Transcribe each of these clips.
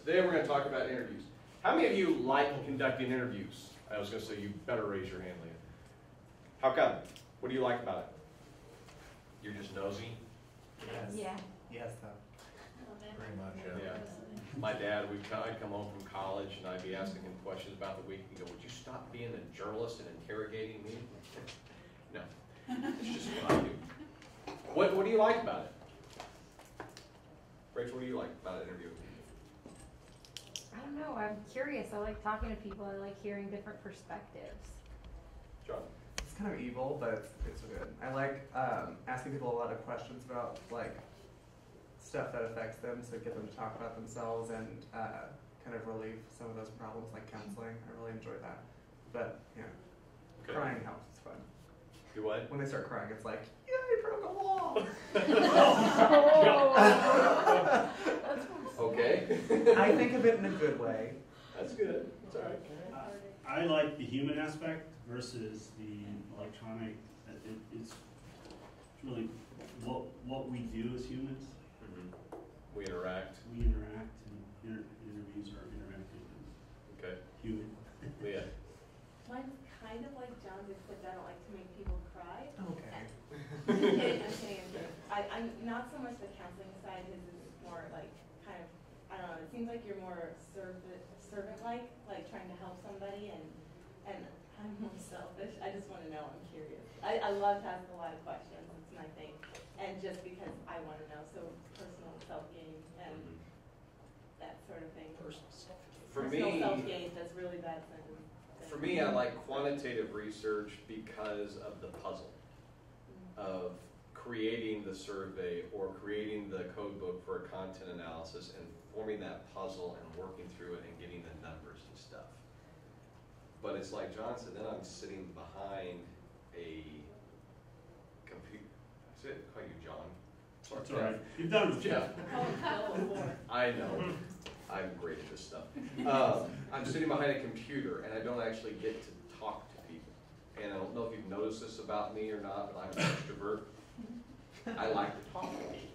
Today we're going to talk about interviews. How many of you like conducting interviews? I was going to say you better raise your hand, Leah. How come? What do you like about it? You're just nosy? Yes. Yeah. Yes, though. Pretty much, Yeah. My dad, I'd come home from college and I'd be asking him questions about the week. He'd go, would you stop being a journalist and interrogating me? No. It's just what I do. What do you like about it? Rachel, what do you like about an interview? I don't know. I'm curious. I like talking to people. I like hearing different perspectives. John? It's kind of evil, but it's good. I like asking people a lot of questions about like stuff that affects them, so get them to talk about themselves and kind of relieve some of those problems, like counseling. I really enjoy that. But yeah, Okay. crying helps. It's fun. Do what? When they start crying, it's like, yeah, I broke a wall. Okay. I think of it in a good way. That's good. It's all right. I like the human aspect versus the electronic. It's really what we do as humans. We interact. We interact, and interviews are interactive and Okay. human. Leah. Mine's kind of like John's, except I don't like to make people cry. Okay. I'm kidding, I'm kidding. I'm not so much the counseling side, his is more like kind of, I don't know, it seems like you're more servant-like, like trying to help somebody, and I'm more selfish. I just want to know, I'm curious. I love to ask a lot of questions, it's my thing, and just because I want to know, so personal self-gain and that sort of thing. For Personal me, self-gain, that's really bad sentence. for me, I like quantitative research because of the puzzle of creating the survey or creating the code book for a content analysis and forming that puzzle and working through it and getting the numbers and stuff. But it's like John said, then I'm sitting behind a computer. I said, call you John. Sorry, It's all right. You've done it, Jeff. I know. I'm great at this stuff. I'm sitting behind a computer and I don't actually get to talk to people. And I don't know if you've noticed this about me or not, but I'm an extrovert. I like to talk to people.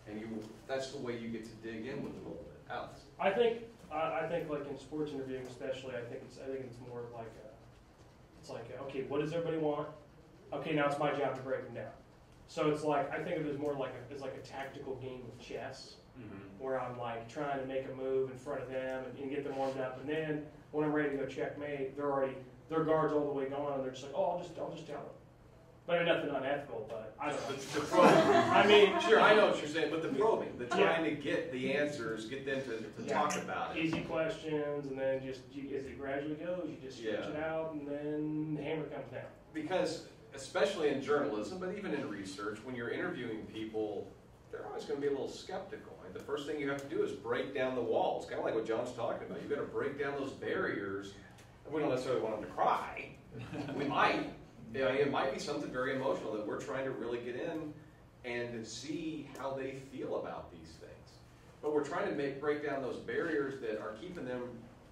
And that's the way you get to dig in with them a little bit. Alex? I think like in sports interviewing especially, I think it's more like okay, what does everybody want? Okay, now it's my job to break them down. So it's like, I think of it as more like a tactical game of chess, where I'm like trying to make a move in front of them and get them warmed up, and then when I'm ready to go checkmate, their guard's all the way gone, and they're just like, oh, I'll just tell them. But I mean, nothing unethical, but I don't know. The probing. I mean, sure, I know what you're saying, but the probing, the trying to get the answers, get them to talk about it. Easy questions, and then as it gradually goes, you just stretch it out, and then the hammer comes down. Because, especially in journalism, but even in research, when you're interviewing people, they're always going to be a little skeptical. And the first thing you have to do is break down the walls, kind of like what John's talking about. You've got to break down those barriers. We don't necessarily want them to cry. We might. Yeah, it might be something very emotional that we're trying to really get in and see how they feel about these things. But we're trying to break down those barriers that are keeping them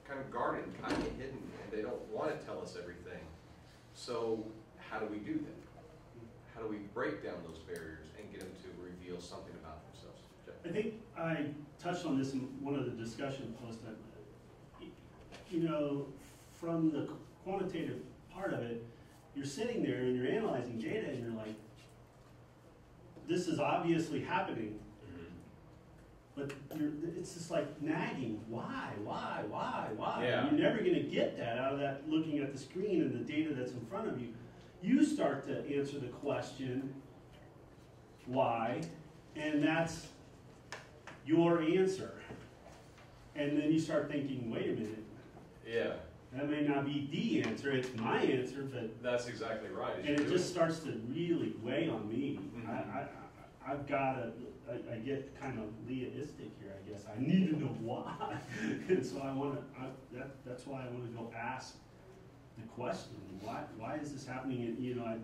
kind of guarded, kind of hidden, and they don't want to tell us everything. So how do we do that? How do we break down those barriers and get them to reveal something about themselves? Jeff? I think I touched on this in one of the discussion posts. From the quantitative part of it, you're sitting there and you're analyzing data and you're like, this is obviously happening, but it's just like nagging. Why? Yeah. You're never going to get that out of that looking at the screen and the data that's in front of you. You start to answer the question, why, and that's your answer. And then you start thinking, wait a minute. Yeah. That may not be the answer, it's my answer, but... That's exactly right. And it just starts to really weigh on me. I've got to, I get kind of Leaistic here, I guess. I need to know why. And so that's why I want to go ask the question. Why is this happening? And,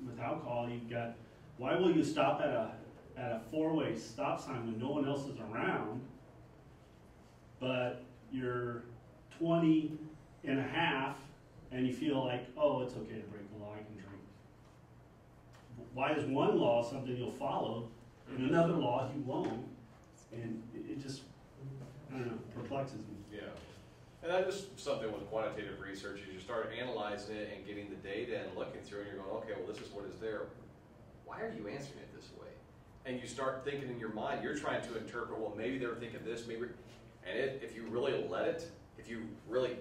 with alcohol, you've got, why will you stop at a four-way stop sign when no one else is around, but you're 20 and a half, and you feel like, oh, it's okay to break the law, I can drink. Why is one law something you'll follow, and another law you won't? And it just, I don't know. perplexes me. Yeah. And that is something with quantitative research is you start analyzing it and getting the data and looking through and you're going, okay, well, this is what is there. Why are you answering it this way? And you start thinking in your mind, you're trying to interpret, well, maybe they were thinking this, maybe, and if you really let it, if you really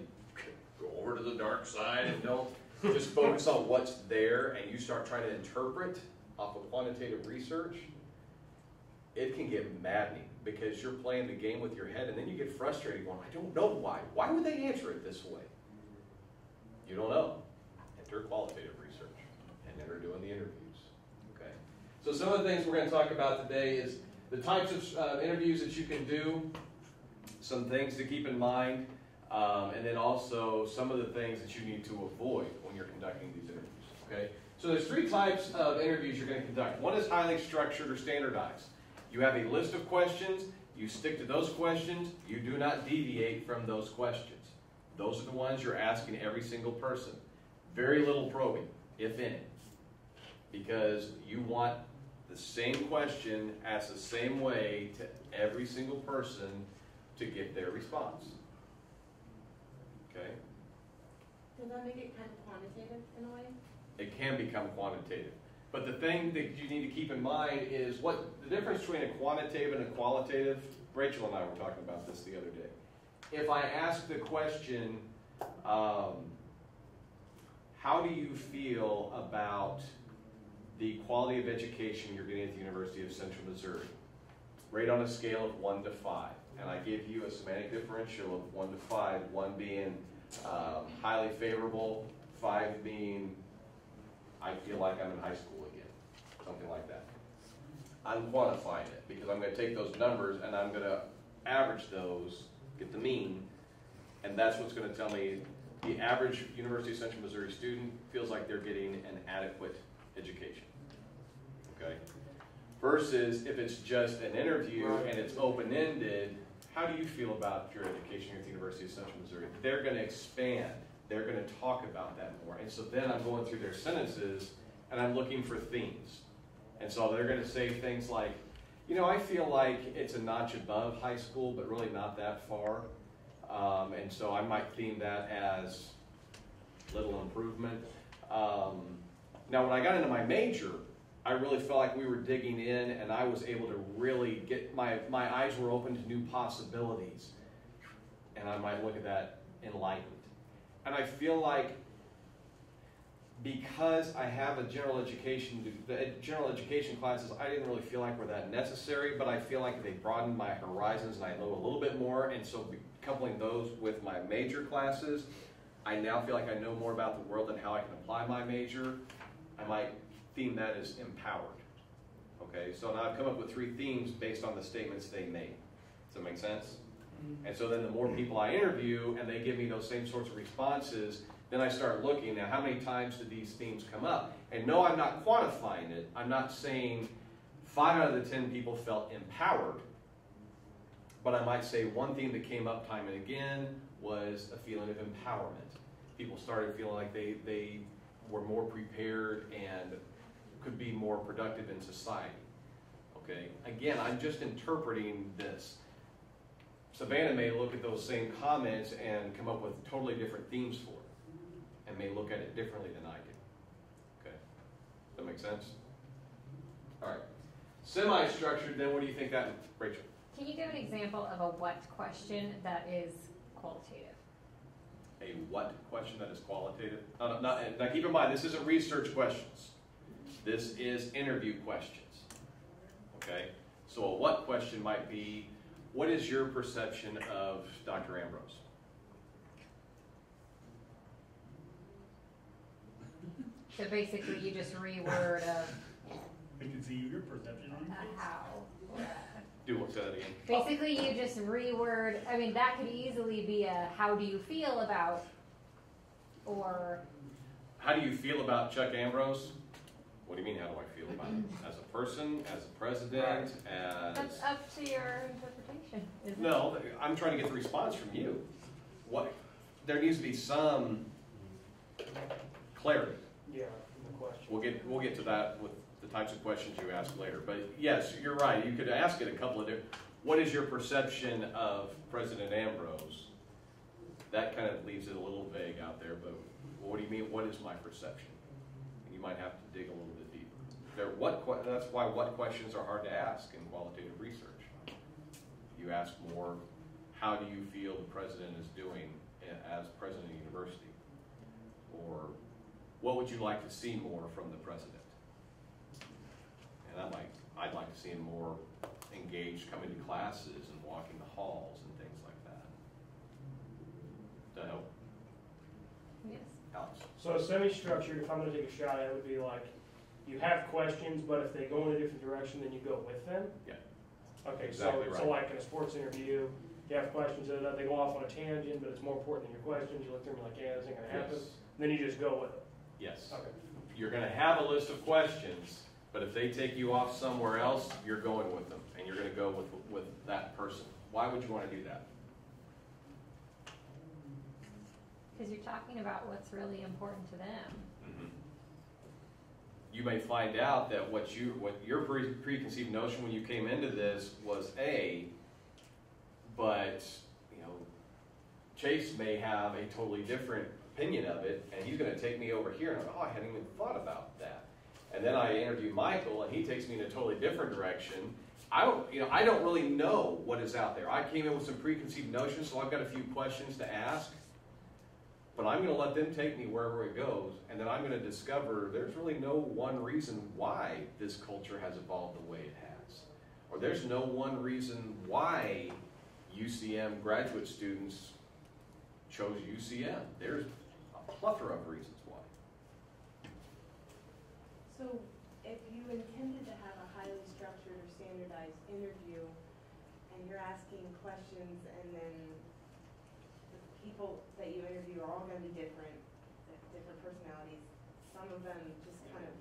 go over to the dark side and don't just focus on what's there and you start trying to interpret off of quantitative research, it can get maddening because you're playing the game with your head and then you get frustrated going, I don't know why. Why would they answer it this way? You don't know. Enter qualitative research and enter doing the interviews. Okay. So some of the things we're going to talk about today is the types of interviews that you can do, some things to keep in mind, and then also some of the things that you need to avoid when you're conducting these interviews. Okay. So there's 3 types of interviews you're going to conduct. One is highly structured or standardized. You have a list of questions, you stick to those questions, you do not deviate from those questions. Those are the ones you're asking every single person. Very little probing, if any, because you want the same question asked the same way to every single person to get their response. Okay? Does that make it kind of quantitative in a way? It can become quantitative. But the thing that you need to keep in mind is what the difference between a quantitative and a qualitative. Rachel and I were talking about this the other day. If I ask the question, how do you feel about the quality of education you're getting at the University of Central Missouri? Rate on a scale of 1 to 5. And I give you a semantic differential of 1 to 5, 1 being highly favorable, 5 being I feel like I'm in high school again, something like that. I'm quantifying it because I'm going to take those numbers and I'm going to average those, get the mean, and that's what's going to tell me the average University of Central Missouri student feels like they're getting an adequate education. Okay? Versus if it's just an interview and it's open-ended, how do you feel about your education here at the University of Central Missouri? They're going to expand. They're going to talk about that more. And so then I'm going through their sentences and I'm looking for themes. And so they're going to say things like, you know, I feel like it's a notch above high school, but really not that far. And so I might theme that as little improvement. Now, when I got into my major, I really felt like we were digging in and I was able to really get, my eyes were open to new possibilities. And I might look at that enlightened. And I feel like because I have a general education, the general education classes, I didn't really feel like were that necessary, but I feel like they broadened my horizons and I know a little bit more. And so coupling those with my major classes, I now feel like I know more about the world and how I can apply my major. I might theme that as empowered. Okay, so now I've come up with 3 themes based on the statements they made. Does that make sense? And so then the more people I interview and they give me those same sorts of responses, then I start looking now how many times did these themes come up? And no, I'm not quantifying it. I'm not saying 5 out of the 10 people felt empowered, but I might say one theme that came up time and again was a feeling of empowerment. People started feeling like they were more prepared and could be more productive in society. Okay, again, I'm just interpreting this. Savannah may look at those same comments and come up with totally different themes for it, and may look at it differently than I do. Okay, does that make sense? All right, semi-structured. Then, what do you think that, Rachel? Can you give an example of a what question that is qualitative? A what question that is qualitative? Now keep in mind, this isn't research questions. This is interview questions. Okay, so a what question might be, what is your perception of Dr. Ambrose? So basically you just reword I can see your perception on your face. how. Do what's that again? Basically you just reword, I mean that could easily be a how do you feel about, or. How do you feel about Chuck Ambrose? What do you mean, how do I feel about him? As a person, as a president, as... That's up to your interpretation, isn't it? No, I'm trying to get the response from you. What? There needs to be some clarity. Yeah, the question. We'll get to that with the types of questions you ask later. But yes, you're right. You could ask it a couple of different... what is your perception of President Ambrose? That kind of leaves it a little vague out there, but what do you mean, what is my perception? And you might have to dig a little bit deeper. That's why what questions are hard to ask in qualitative research. You ask more, how do you feel the president is doing as president of the university? Or what would you like to see more from the president? And I'd like to see him more engaged coming to classes and walking the halls and things like that. Does that help? Yes. Alex? So semi-structured, if I'm going to take a shot at it, would be like, you have questions, but if they go in a different direction, then you go with them? Yeah. Okay, Exactly right. so like in a sports interview, you have questions, they go off on a tangent, but it's more important than your questions. You look through them like, yeah, this ain't going to happen. Yes. Then you just go with it. Yes. Okay. You're going to have a list of questions, but if they take you off somewhere else, you're going with them, and you're going to go with that person. Why would you want to do that? Because you're talking about what's really important to them. Mm-hmm. You may find out that what your preconceived notion when you came into this was A, but Chase may have a totally different opinion of it, and he's going to take me over here, and I'm like, oh, I hadn't even thought about that. And then I interview Michael, and he takes me in a totally different direction. I don't really know what is out there. I came in with some preconceived notions, so I've got a few questions to ask. But I'm going to let them take me wherever it goes, and then I'm going to discover there's really no one reason why this culture has evolved the way it has. Or there's no one reason why UCM graduate students chose UCM. There's a plethora of reasons why. So if you intended to have a highly structured or standardized interview, and you're asking questions, and then the people that you interview are all going to be different personalities. Some of them just kind of,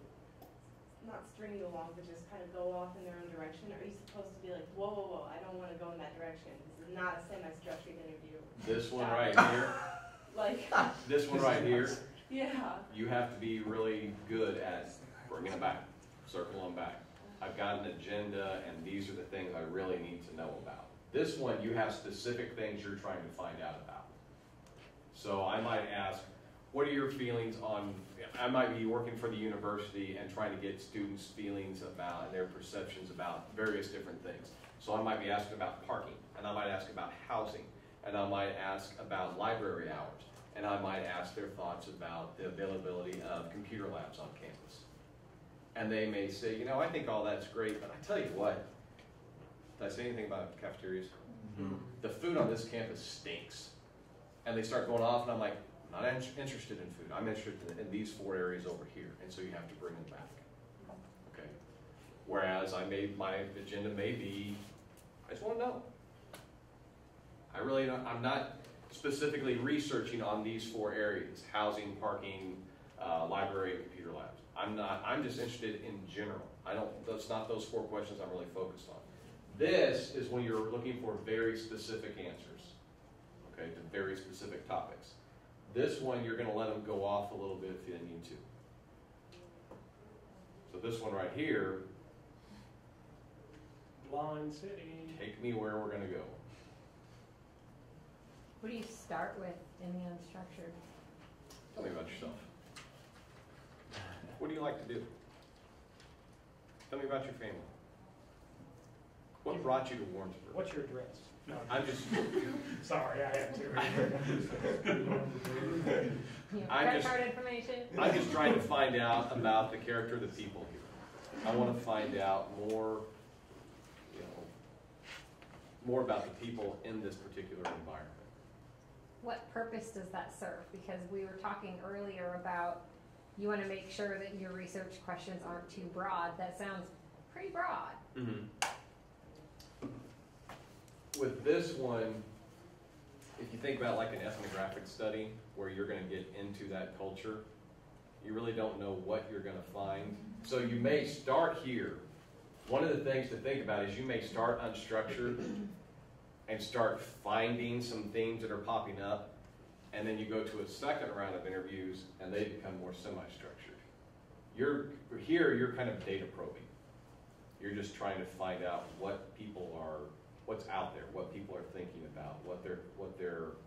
not string you along, but just kind of go off in their own direction. Are you supposed to be like, whoa, whoa, whoa, I don't want to go in that direction. This is not a semi-structured interview. This one right here, this one right here, yeah. you have to be really good at bringing them back, circle them back. I've got an agenda, and these are the things I really need to know about. This one, you have specific things you're trying to find out about. So I might ask, what are your feelings on, I might be working for the university and trying to get students' feelings about and their perceptions about various different things. So I might be asking about parking, and I might ask about housing, and I might ask about library hours, and I might ask their thoughts about the availability of computer labs on campus. And they may say, I think all that's great, but I tell you what, did I say anything about cafeterias? Mm-hmm. The food on this campus stinks. And they start going off, and I'm like, I'm not interested in food. I'm interested in these 4 areas over here, and so you have to bring them back. Okay. Whereas my agenda may be, I just want to know. I'm not specifically researching on these 4 areas: housing, parking, library, and computer labs. I'm just interested in general. That's not those 4 questions I'm really focused on. This is when you're looking for very specific answers, okay, to very specific topics. This one, you're going to let them go off a little bit if you need to. So this one right here, Blind City. take me where we're going to go. What do you start with in the unstructured? Tell me about yourself. What do you like to do? Tell me about your family. What brought you to Warrensburg? What's your address? No, I'm just, sorry, I have to. Credit card information? I'm just trying to find out about the character of the people here. I want to find out more, more about the people in this particular environment. What purpose does that serve? Because we were talking earlier about you want to make sure that your research questions aren't too broad. That sounds pretty broad. Mm-hmm. With this one, if you think about like an ethnographic study where you're going to get into that culture, you really don't know what you're going to find. So you may start here. One of the things to think about is you may start unstructured and start finding some themes that are popping up, and then you go to a second round of interviews and they become more semi-structured. You're kind of data probing. You're just trying to find out what people are what's out there, what people are thinking about, what their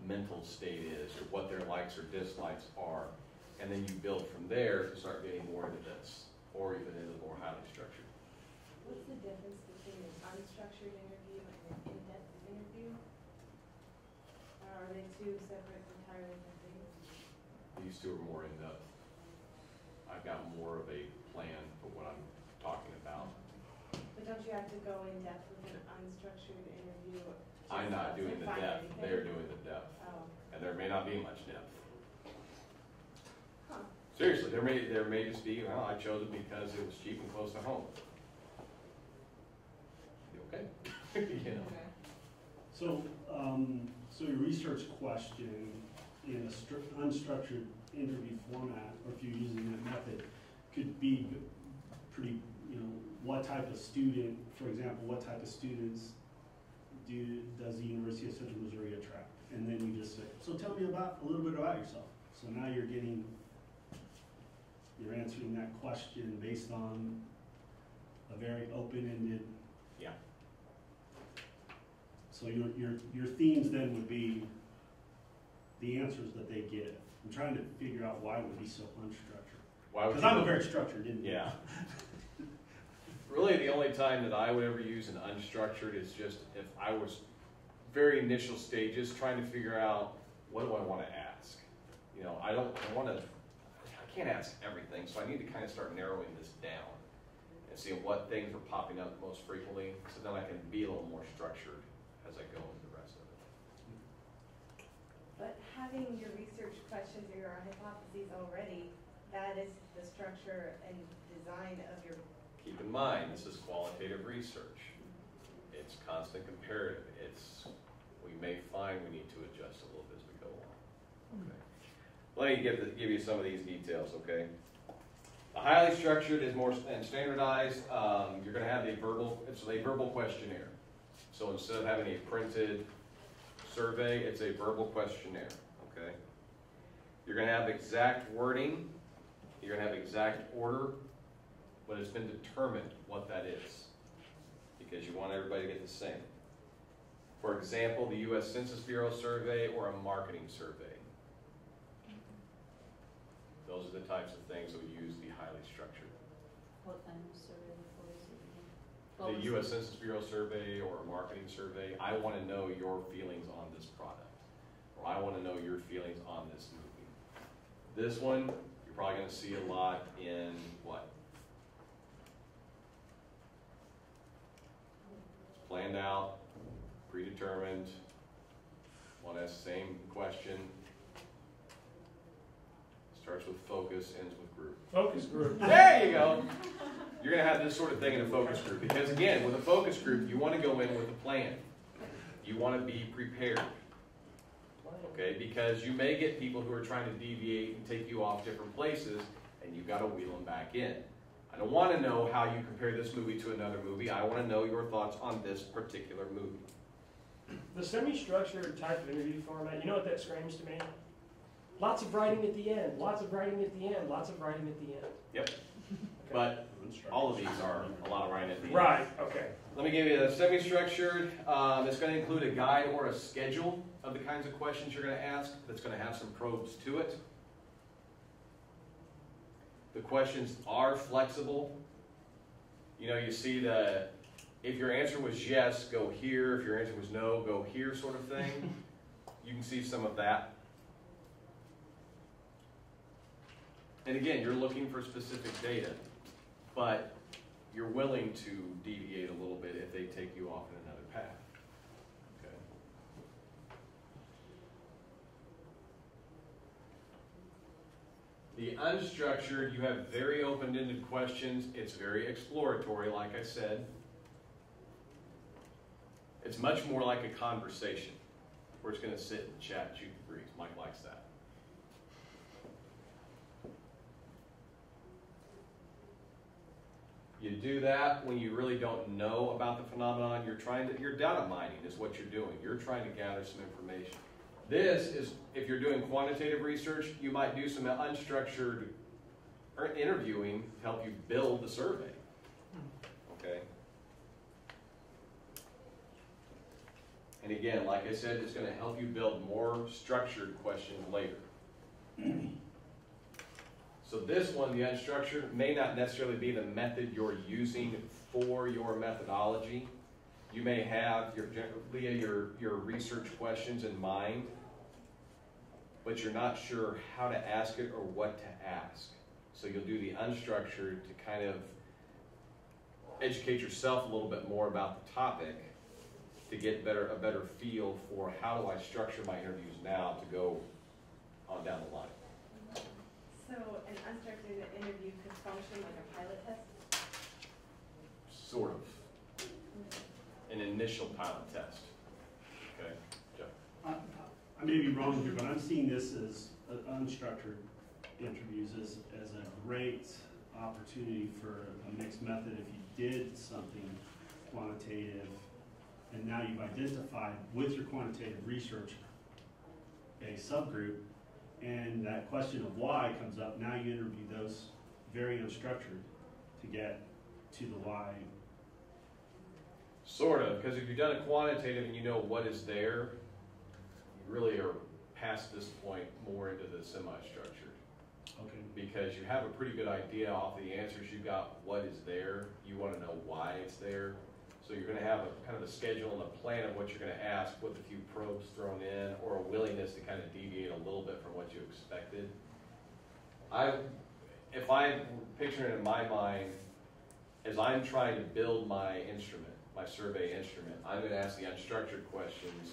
mental state is, or what their likes or dislikes are, and then you build from there to start getting more into this, or even into the more highly structured. What's the difference between an unstructured interview and an in-depth interview? Are they two separate, entirely different things? These two are more in depth. I've got more of a plan for what I'm talking about. But don't you have to go in depth with an unstructured interview? I'm not doing the depth, they're doing the depth. Oh. And there may not be much depth. Huh. Seriously, there may just be, well, I chose it because it was cheap and close to home. You okay? You know. Okay. So, so your research question in a unstructured interview format, or if you're using that method, could be pretty, what type of student, for example, what type of students does the University of Central Missouri attract? And then you just say, so tell me a little bit about yourself. So now you're answering that question based on a very open-ended. Yeah. So your themes then would be the answers that they give. I'm trying to figure out why it would be so unstructured. Because I'm a very structured individual. Yeah. Really, the only time that I would ever use an unstructured is just if I was very initial stages trying to figure out what do I want to ask. I can't ask everything, so I need to kind of start narrowing this down and see what things are popping up most frequently, so then I can be a little more structured as I go into the rest of it. But having your research questions or your hypotheses already, that is the structure and design of your. Keep in mind, this is qualitative research. It's constant comparative. We may find we need to adjust a little bit as we go along. Okay. Let me give you some of these details, okay? A highly structured is more and standardized. You're going to have it's a verbal questionnaire. So instead of having a printed survey, it's a verbal questionnaire, okay? You're going to have exact wording. You're going to have exact order, but it's been determined what that is because you want everybody to get the same. For example, the U.S. Census Bureau survey or a marketing survey. Those are the types of things that we use to be highly structured. What kind of survey? The U.S. Census Bureau survey or a marketing survey, I want to know your feelings on this product, or I want to know your feelings on this movie. This one, you're probably going to see a lot in what? Planned out, predetermined, one has the same question. Starts with focus, ends with group. Focus group. There you go. You're going to have this sort of thing in a focus group. Because again, with a focus group, you want to go in with a plan. You want to be prepared. Okay? Because you may get people who are trying to deviate and take you off different places, and you've got to wheel them back in. I don't want to know how you compare this movie to another movie. I want to know your thoughts on this particular movie. The semi-structured type of interview format, you know what that screams to me? Lots of writing at the end, lots of writing at the end, lots of writing at the end. Yep. But all of these are a lot of writing at the end. Right, okay. Let me give you a semi-structured. It's going to include a guide or a schedule of the kinds of questions you're going to ask that's going to have some probes to it. The questions are flexible. You see if your answer was yes, go here. If your answer was no, go here sort of thing. You can see some of that. And again, you're looking for specific data, but you're willing to deviate a little bit if they take you off in another path. Okay. The unstructured, you have very open-ended questions. It's very exploratory, like I said. It's much more like a conversation. We're just going to sit and chat, shoot the breeze. Mike likes that. You do that when you really don't know about the phenomenon. You're data mining is what you're doing. You're trying to gather some information. This is, if you're doing quantitative research, you might do some unstructured interviewing to help you build the survey. Okay? And again, like I said, it's going to help you build more structured questions later. So this one, the unstructured, may not necessarily be the method you're using for your methodology. You may have your research questions in mind, but you're not sure how to ask it or what to ask. So you'll do the unstructured to kind of educate yourself a little bit more about the topic to get a better feel for how do I structure my interviews now to go on down the line. So an unstructured interview could function like a pilot test? Sort of. An initial pilot test. Okay, Jeff? I may be wrong here, but I'm seeing this as unstructured interviews as a great opportunity for a mixed method. If you did something quantitative and now you've identified with your quantitative research a subgroup, and that question of why comes up, now you interview those very unstructured to get to the why. Sort of, because if you've done a quantitative and you know what is there, you really are past this point more into the semi-structured. Okay. Because you have a pretty good idea off the answers you've got what is there, you want to know why it's there. So you're going to have a kind of a schedule and a plan of what you're going to ask with a few probes thrown in or a willingness to kind of deviate a little bit from what you expected. If I'm picturing it in my mind, as I'm trying to build my instrument, my survey instrument, I'm going to ask the unstructured questions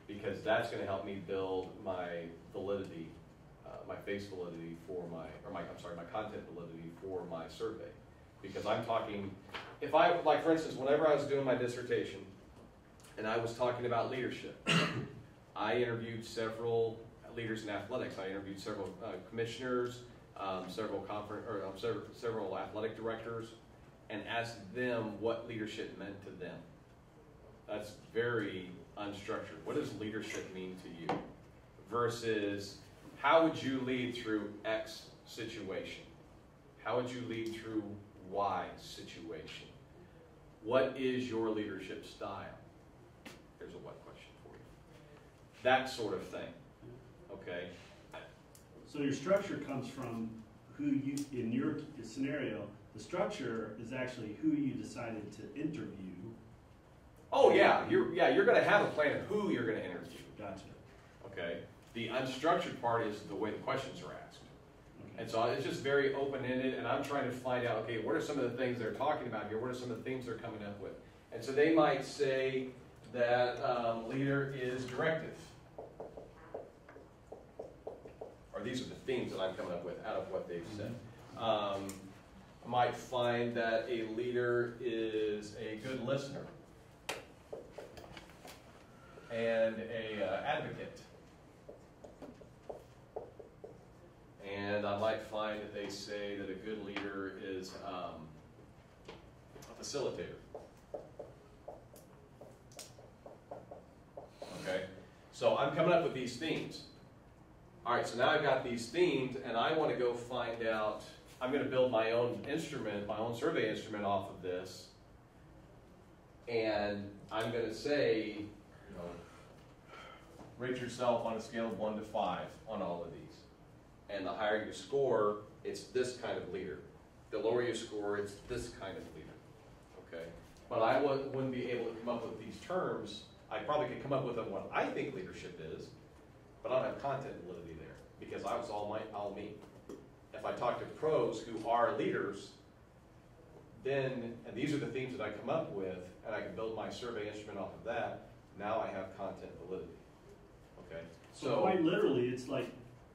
because that's going to help me build my validity, my face validity for my content validity for my survey. Because I'm talking, like for instance, whenever I was doing my dissertation and I was talking about leadership, I interviewed several leaders in athletics. I interviewed several commissioners, several athletic directors, and asked them what leadership meant to them. That's very unstructured. What does leadership mean to you? Versus, how would you lead through X situation? How would you lead through Y situation? What is your leadership style? There's a what question for you. That sort of thing. Okay? So your structure comes from who you, in your scenario, the structure is actually who you decided to interview. Oh yeah, you're going to have a plan of who you're going to interview. Gotcha. Okay? The unstructured part is the way the questions are asked. Okay. And so it's just very open-ended, and I'm trying to find out, okay, what are some of the things they're talking about here? What are some of the themes they're coming up with? And so they might say that leader is directive. Or these are the themes that I'm coming up with out of what they've said. I might find that a leader is a good listener and a advocate. And I might find that they say that a good leader is a facilitator. Okay? So I'm coming up with these themes. All right, so now I've got these themes, and I want to go find out, I'm going to build my own instrument, my own survey instrument off of this. And I'm going to say, rate yourself on a scale of 1 to 5 on all of these. And the higher you score, it's this kind of leader. The lower you score, it's this kind of leader. Okay? But I wouldn't be able to come up with these terms. I probably could come up with what I think leadership is, but I don't have content validity there because I was all me. If I talk to pros who are leaders, then, and these are the themes that I come up with, and I can build my survey instrument off of that, now I have content validity. Okay? So quite literally, it's like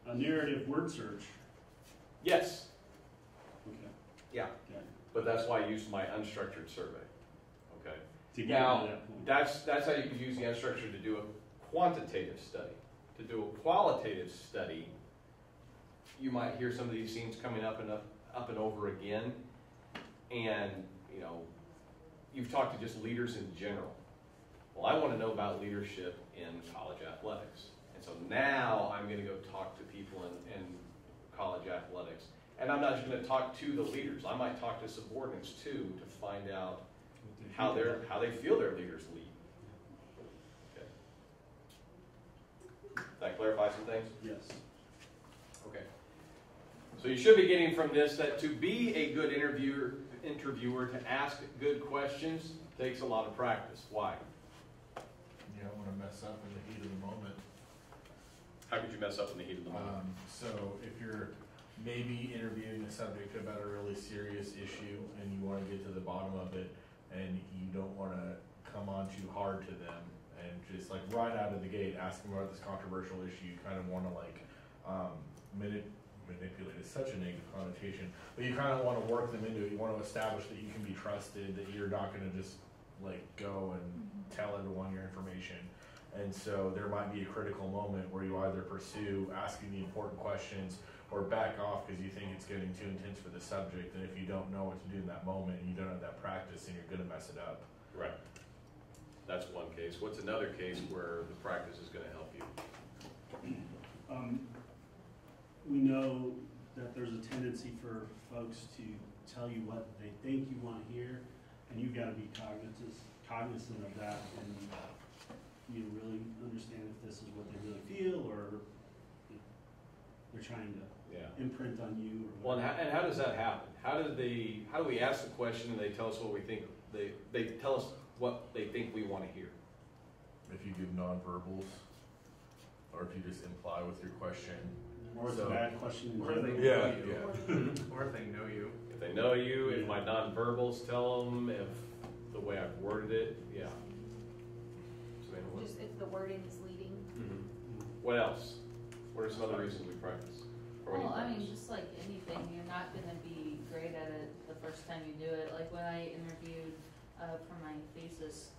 a narrative word search. Yes. Okay. Yeah. Okay. But that's why I used my unstructured survey. Okay. To get Now, to that point. that's how you can use the unstructured to do a quantitative study. To do a qualitative study, you might hear some of these themes coming up and over again. And, you've talked to just leaders in general. Well, I want to know about leadership in college athletics. And so now I'm going to go talk to people in college athletics. And I'm not just going to talk to the leaders. I might talk to subordinates too to find out how they feel their leaders lead. Okay. clarify some things? Yes. Okay. So you should be getting from this that to be a good interviewer, to ask good questions, takes a lot of practice. Why? You don't want to mess up in the heat of the moment. How could you mess up in the heat of the moment? So if you're maybe interviewing a subject about a really serious issue and you want to get to the bottom of it and you don't want to come on too hard to them and just like right out of the gate ask them about this controversial issue, you kind of want to like manipulate is such a negative connotation, but you kind of want to work them into it. You want to establish that you can be trusted, that you're not going to just like go and tell everyone your information. And so there might be a critical moment where you either pursue asking the important questions or back off because you think it's getting too intense for the subject. And if you don't know what to do in that moment and you don't have that practice, then you're going to mess it up. Right. That's one case. What's another case where the practice is going to help you? We know that there's a tendency for folks to tell you what they think you want to hear, and you've got to be cognizant of that, and you really understand if this is what they really feel, or they're trying to imprint on you. Or well, and how does that happen? How do we ask the question and they tell us what we think? They tell us what they think we want to hear. If you give nonverbals, or if you just imply with your question. Or it's a bad question. Or they know you. Or if they know you. If they know you, if my nonverbals tell them, if the way I've worded it, yeah. Just if the wording is leading. What else? What are some other reasons we practice? Well, I mean, just like anything, you're not gonna be great at it the first time you do it. Like when I interviewed for my thesis,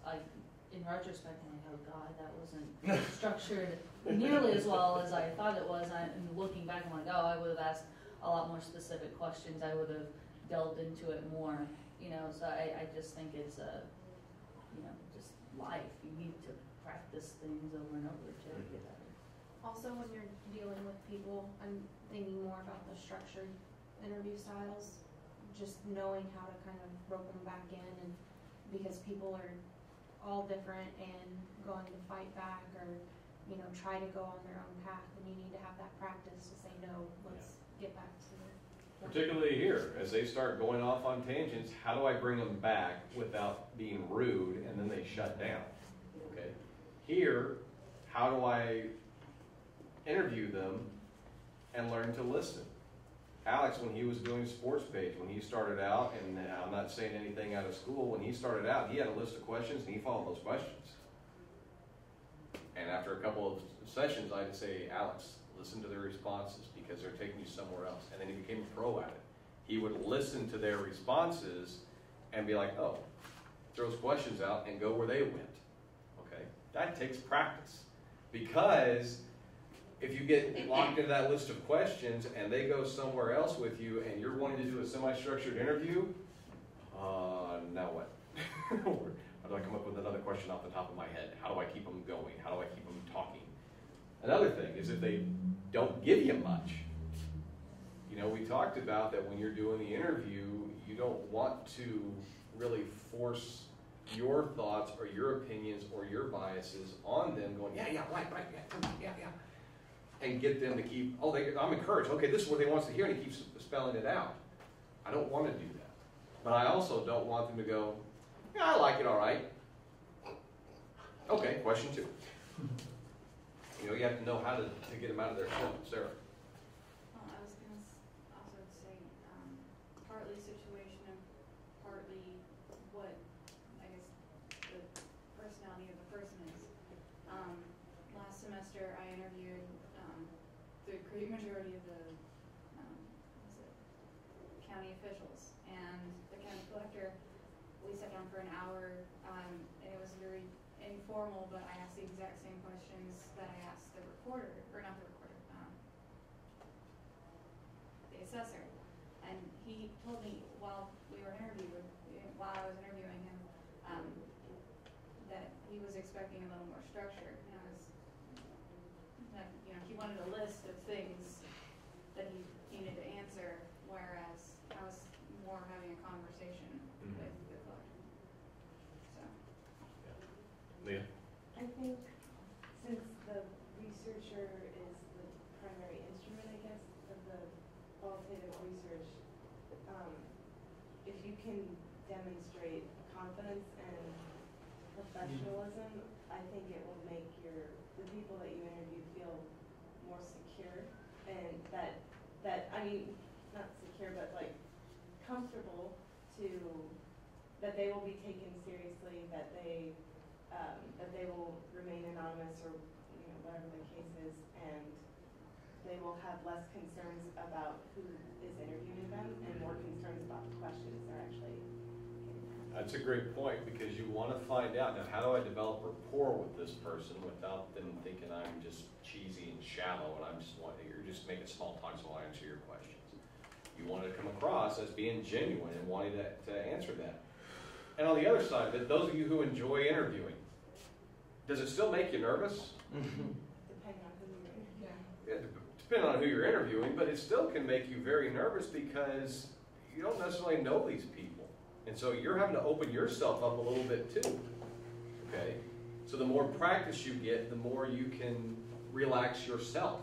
in retrospect, I'm like, oh God, that wasn't structured nearly as well as I thought it was. And looking back, I'm like, oh, I would have asked a lot more specific questions. I would have delved into it more, you know. So I just think it's just life. You need to practice things over and over to get better. Also, when you're dealing with people, I'm thinking more about the structured interview styles, just knowing how to kind of rope them back in, and because people are all different and going to fight back or, try to go on their own path, and you need to have that practice to say, no, let's get back to the Particularly here, as they start going off on tangents, how do I bring them back without being rude and then they shut down? Okay. Here, how do I interview them and learn to listen? Alex, when he was doing sports page, when he started out, and I'm not saying anything out of school, when he started out, he had a list of questions and he followed those questions. And after a couple of sessions, I'd say, Alex, listen to their responses because they're taking you somewhere else. And then he became a pro at it. He would listen to their responses and be like, oh, throws questions out and go where they went. Okay? That takes practice. Because if you get locked into that list of questions and they go somewhere else with you and you're wanting to do a semi-structured interview, now what? How do I come up with another question off the top of my head? How do I keep them going? How do I keep them talking? Another thing is if they don't give you much. We talked about that when you're doing the interview, you don't want to really force your thoughts or your opinions or your biases on them going, right, yeah. And get them to keep, I'm encouraged. Okay, this is what they want to hear, and he keeps spelling it out. I don't want to do that. But I also don't want them to go, yeah, I like it all right. Okay, question 2. You have to know how to get them out of their zone. Sarah. I was going to also say partly situational, partly what, I guess, the personality of the person is. Last semester I interviewed the great majority of the county officials, and the county collector. We sat down for an hour, and it was very informal, but I asked the exact same questions that I asked the recorder, or not the recorder, the assessor. And he told me while I was interviewing him, that he was expecting a little more structure. And he wanted a list of things that he needed to answer, whereas I was more having a conversation with the collector. So. Leah? I think since the researcher qualitative research, if you can demonstrate confidence and professionalism, I think it will make the people that you interview feel more secure, and that I mean, not secure, but like comfortable that they will be taken seriously, that they will remain anonymous, or whatever the case is, and they will have less concerns about who is interviewing them and more concerns about the questions they're actually getting asked. That's a great point, because you want to find out, now how do I develop rapport with this person without them thinking I'm just cheesy and shallow and you're just making small talk so I'll answer your questions. You want to come across as being genuine and wanting to answer that. And on the other side, but those of you who enjoy interviewing, does it still make you nervous? Depending on who you're interviewing. Yeah, depending on who you're interviewing, but it still can make you very nervous because you don't necessarily know these people. And so you're having to open yourself up a little bit too. Okay? So the more practice you get, the more you can relax yourself.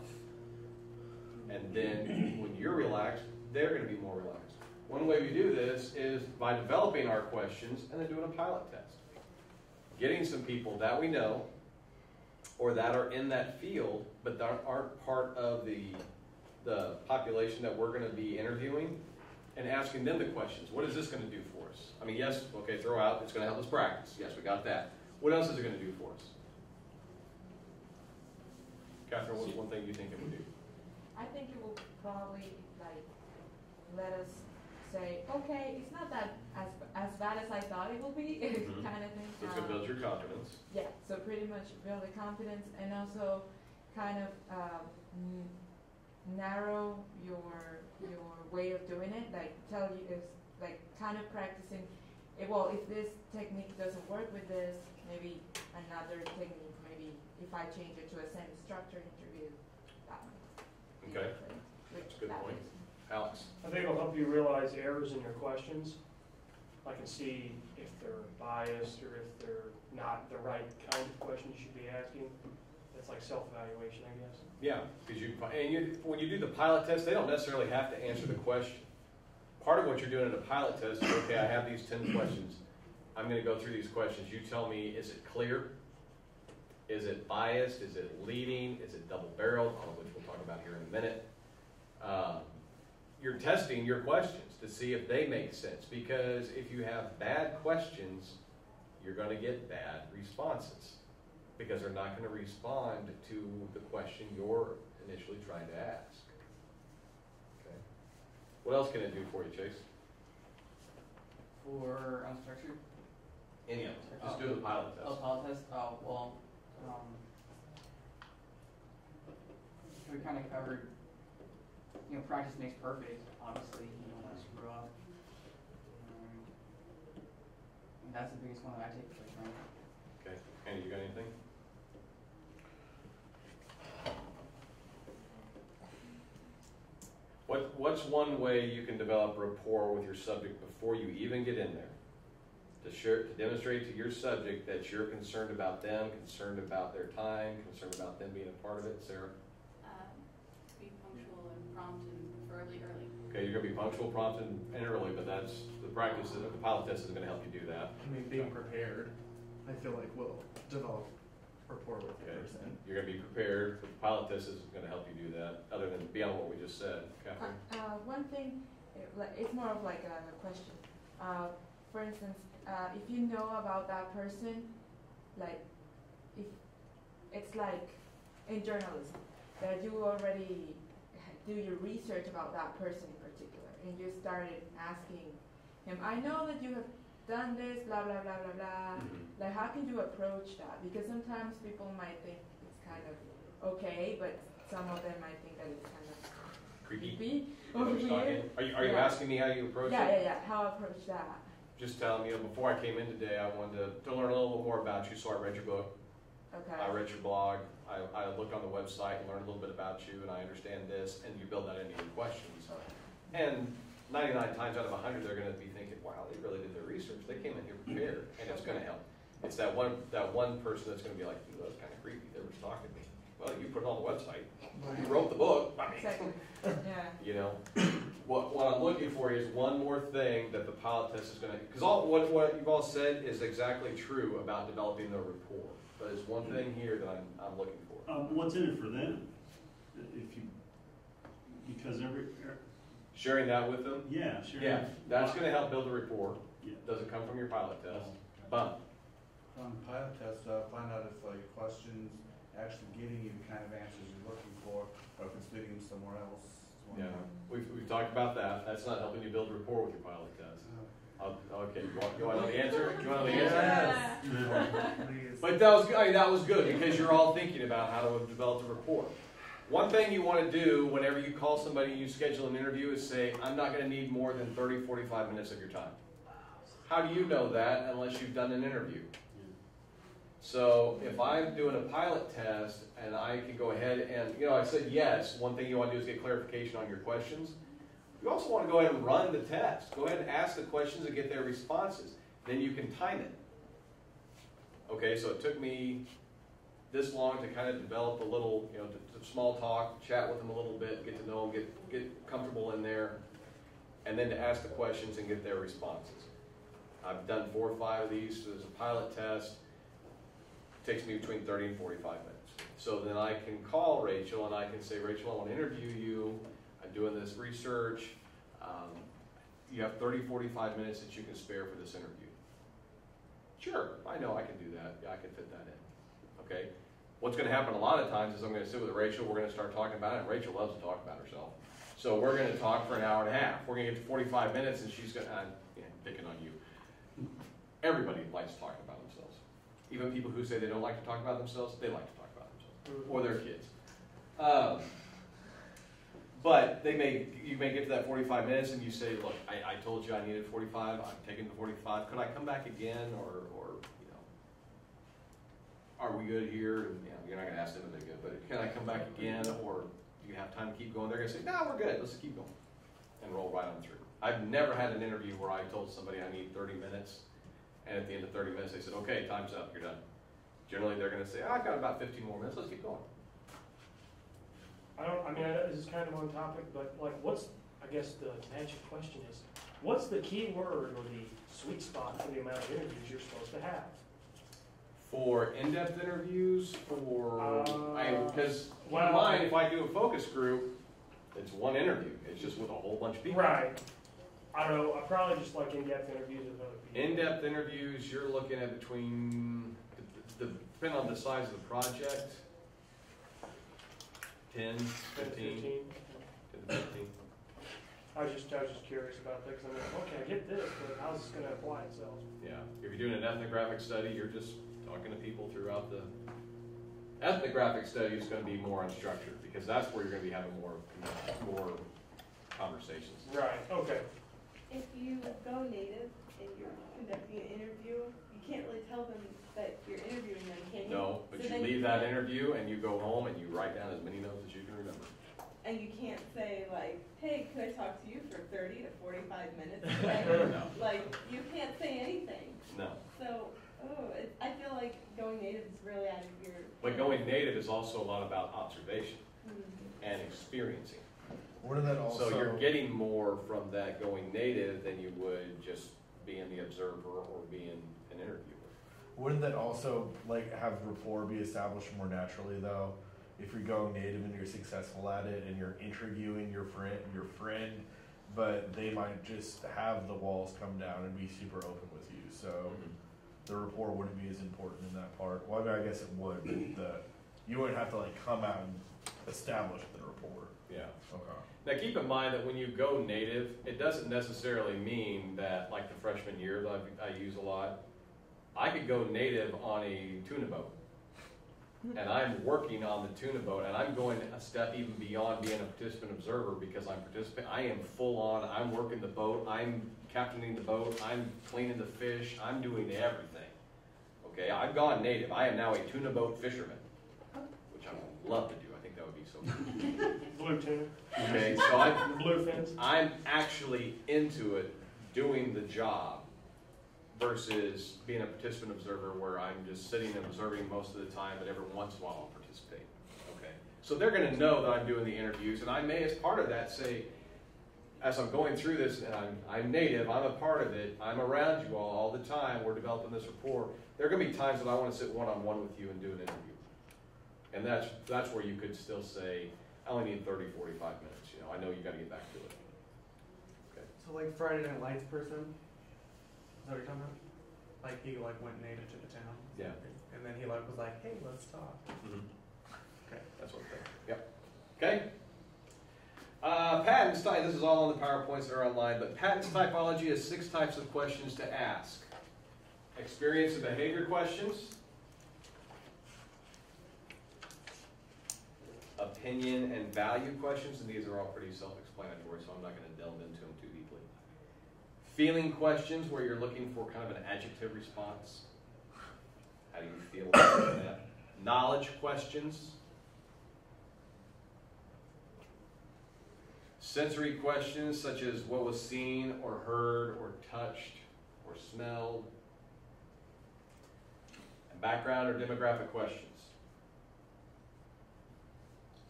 And then when you're relaxed, they're going to be more relaxed. One way we do this is by developing our questions and then doing a pilot test. Getting some people that we know or that are in that field but that aren't part of the population that we're going to be interviewing, and asking them the questions. What is this going to do for us? I mean, yes, okay, throw out, it's going to help us practice. Yes, we got that. What else is it going to do for us? Catherine, what's one thing you think it would do? I think it will probably let us say, okay, it's not that as bad as I thought it will be, kind of thing. So it's going to build your confidence. Yeah, so pretty much build the confidence, and also kind of narrow your way of doing it. Like tell you if kind of practicing. Well, if this technique doesn't work with this, maybe another technique. Maybe if I change it to a semi-structured interview, that might. Okay, that's a good point. Alex? I think it'll help you realize errors in your questions. I can see if they're biased or if they're not the right kind of question you should be asking. It's like self-evaluation, I guess. Yeah, because when you do the pilot test, they don't necessarily have to answer the question. Part of what you're doing in a pilot test is, okay, I have these 10 questions. I'm going to go through these questions. You tell me, is it clear? Is it biased? Is it leading? Is it double-barreled? All of which we'll talk about here in a minute. You're testing your questions to see if they make sense, because if you have bad questions, you're going to get bad responses because they're not going to respond to the question you're initially trying to ask. Okay. What else can it do for you, Chase? For unstructured? Any of them. Just do the pilot test. Oh, pilot test? Oh, well, we kind of covered, practice makes perfect, obviously, you don't want to screw up. And that's the biggest one that I take for sure. Okay. Andy, you got anything? What's one way you can develop rapport with your subject before you even get in there? To demonstrate to your subject that you're concerned about them, concerned about their time, concerned about them being a part of it. Sarah? Be punctual and prompt and preferably early. Okay, you're going to be punctual, prompt, and early, but that's the practice. The pilot test is going to help you do that. I mean, being prepared, I feel like will develop rapport with the person. You're going to be prepared. The pilot test is going to help you do that, other than beyond what we just said. Catherine? One thing, it's more of like a question. For instance, if you know about that person, if it's like in journalism, that you already do your research about that person in particular, and you started asking him, I know that you have done this, blah, blah, blah, blah, blah. Like, how can you approach that? Because sometimes people might think it's kind of okay, but some of them might think that it's kind of creepy. Or weird. Are you asking me how you approach it? Yeah. How approach that? Just tell me, before I came in today, I wanted to learn a little bit more about you, so I read your book. Okay. I read your blog. I looked on the website and learned a little bit about you, and I understand this, and you build that into your questions. And 99 times out of 100, they're going to be thinking, wow, they really did their research. They came in here prepared, and it's going to help. It's that one person that's going to be like, ooh, that was kind of creepy. They were talking to me. Well, you put it on the website. You wrote the book. I mean, Exactly. Yeah. you know, what I'm looking for is one more thing that the pilot test is going to, because all what you've all said is exactly true about developing the rapport. But there's one thing here that I'm looking for. What's in it for them? If you, because Sharing that with them. yeah, sure. Yeah, that's going to help build a rapport. Yeah. Doesn't come from your pilot test, but On the pilot test, find out if like questions actually getting you the kind of answers you're looking for, or if it's leading them somewhere else. It's one yeah, thing. we've talked about that. That's not helping you build rapport with your pilot test. Okay, you want to know the answer? You want to know the answer? Please. But that was good because you're all thinking about how to develop a rapport. One thing you want to do whenever you call somebody and you schedule an interview is say, I'm not going to need more than 30, 45 minutes of your time. How do you know that unless you've done an interview? So if I'm doing a pilot test and I can go ahead and, I said yes, one thing you want to do is get clarification on your questions. You also want to go ahead and run the test. Go ahead and ask the questions and get their responses. Then you can time it. Okay, so it took me this long to kind of develop a little, to small talk, chat with them a little bit, get to know them, get comfortable in there, and then to ask the questions and get their responses. I've done 4 or 5 of these as a pilot test. It takes me between 30 and 45 minutes. So then I can call Rachel and I can say, Rachel, I want to interview you. I'm doing this research. You have 30, 45 minutes that you can spare for this interview. Sure, I know I can do that. Yeah, I can fit that in. Okay? What's going to happen a lot of times is I'm going to sit with Rachel. We're going to start talking about it. And Rachel loves to talk about herself. So we're going to talk for an hour and a half. We're going to get to 45 minutes and she's going to, picking on you. Everybody likes talking about themselves. Even people who say they don't like to talk about themselves, they like to talk about themselves. Or their kids. But you may get to that 45 minutes and you say, look, I told you I needed 45, I'm taking the 45, could I come back again, or are we good here? And, you're not going to ask them if they're good, but can I come back again, or do you have time to keep going? They're going to say, no, we're good, let's keep going, and roll right on through. I've never had an interview where I told somebody I need 30 minutes, and at the end of 30 minutes they said, okay, time's up, you're done. Generally they're going to say, I've got about 15 more minutes, let's keep going. I know this is kind of on topic, but I guess the magic question is, what's the key word or the sweet spot for the amount of interviews you're supposed to have? For in-depth interviews, because keep in well, mind, if I do a focus group, it's one interview. It's just with a whole bunch of people. Right. I don't know, I probably just like in-depth interviews with other people. In-depth interviews, you're looking at between, depending on the size of the project, 10, 15. 10 to 15. I was just curious about that, because I'm like, okay, I get this, but how's this going to apply itself? Yeah, if you're doing an ethnographic study, you're just talking to people throughout the ethnographic study is going to be more unstructured, because that's where you're going to be having more conversations. Right, okay. If you go native and you're conducting an interview, you can't really tell them that you're interviewing them, can you? No, but So you then leave that interview and you go home and you write down as many notes as you can remember. And you can't say like, hey, could I talk to you for 30 to 45 minutes? No. Like, you can't say anything. No. So, I feel like going native is really out of your... But going native is also a lot about observation and experiencing. Wouldn't that also... So you're getting more from that going native than you would just being the observer or being an interviewer. Wouldn't that also have rapport be established more naturally though? If you're going native and you're successful at it and you're interviewing your friend, but they might just have the walls come down and be super open with you. So the rapport wouldn't be as important in that part. Well, I guess it would, but you wouldn't have to come out and establish the rapport. Yeah. Okay. Now keep in mind that when you go native, it doesn't necessarily mean that, like the freshman year that I use a lot, I could go native on a tuna boat. And I'm working on the tuna boat, and I'm going a step even beyond being a participant observer, because I am full on, I'm working the boat, I'm captaining the boat, I'm cleaning the fish, I'm doing everything. Okay, I've gone native. I am now a tuna boat fisherman, which I would love to do. I think that would be so cool. Blue tuna. Okay, so blue fins. I'm actually into it, doing the job, versus being a participant observer where I'm just sitting and observing most of the time, but every once in a while I'll participate. So they're going to know that I'm doing the interviews, and I may, as part of that, say, as I'm going through this, and I'm native, I'm a part of it, I'm around you all the time, we're developing this rapport. There are going to be times that I want to sit one-on-one with you and do an interview. And that's where you could still say, I only need 30, 45 minutes. You know, I know you got to get back to it. Okay. So like Friday Night Lights person, is that what you're talking about? Like he like went native to the town. Yeah. And then he like was like, hey, let's talk. Mm-hmm. Okay. That's what I'm saying. Yep. Okay. Patents type. This is all on the PowerPoints that are online, but patents typology has 6 types of questions to ask. Experience and behavior questions. Opinion and value questions, and these are all pretty self-explanatory, so I'm not going to delve into them too deeply. Feeling questions, where you're looking for kind of an adjective response. How do you feel about that? Knowledge questions. Sensory questions, such as what was seen or heard or touched or smelled. And background or demographic questions.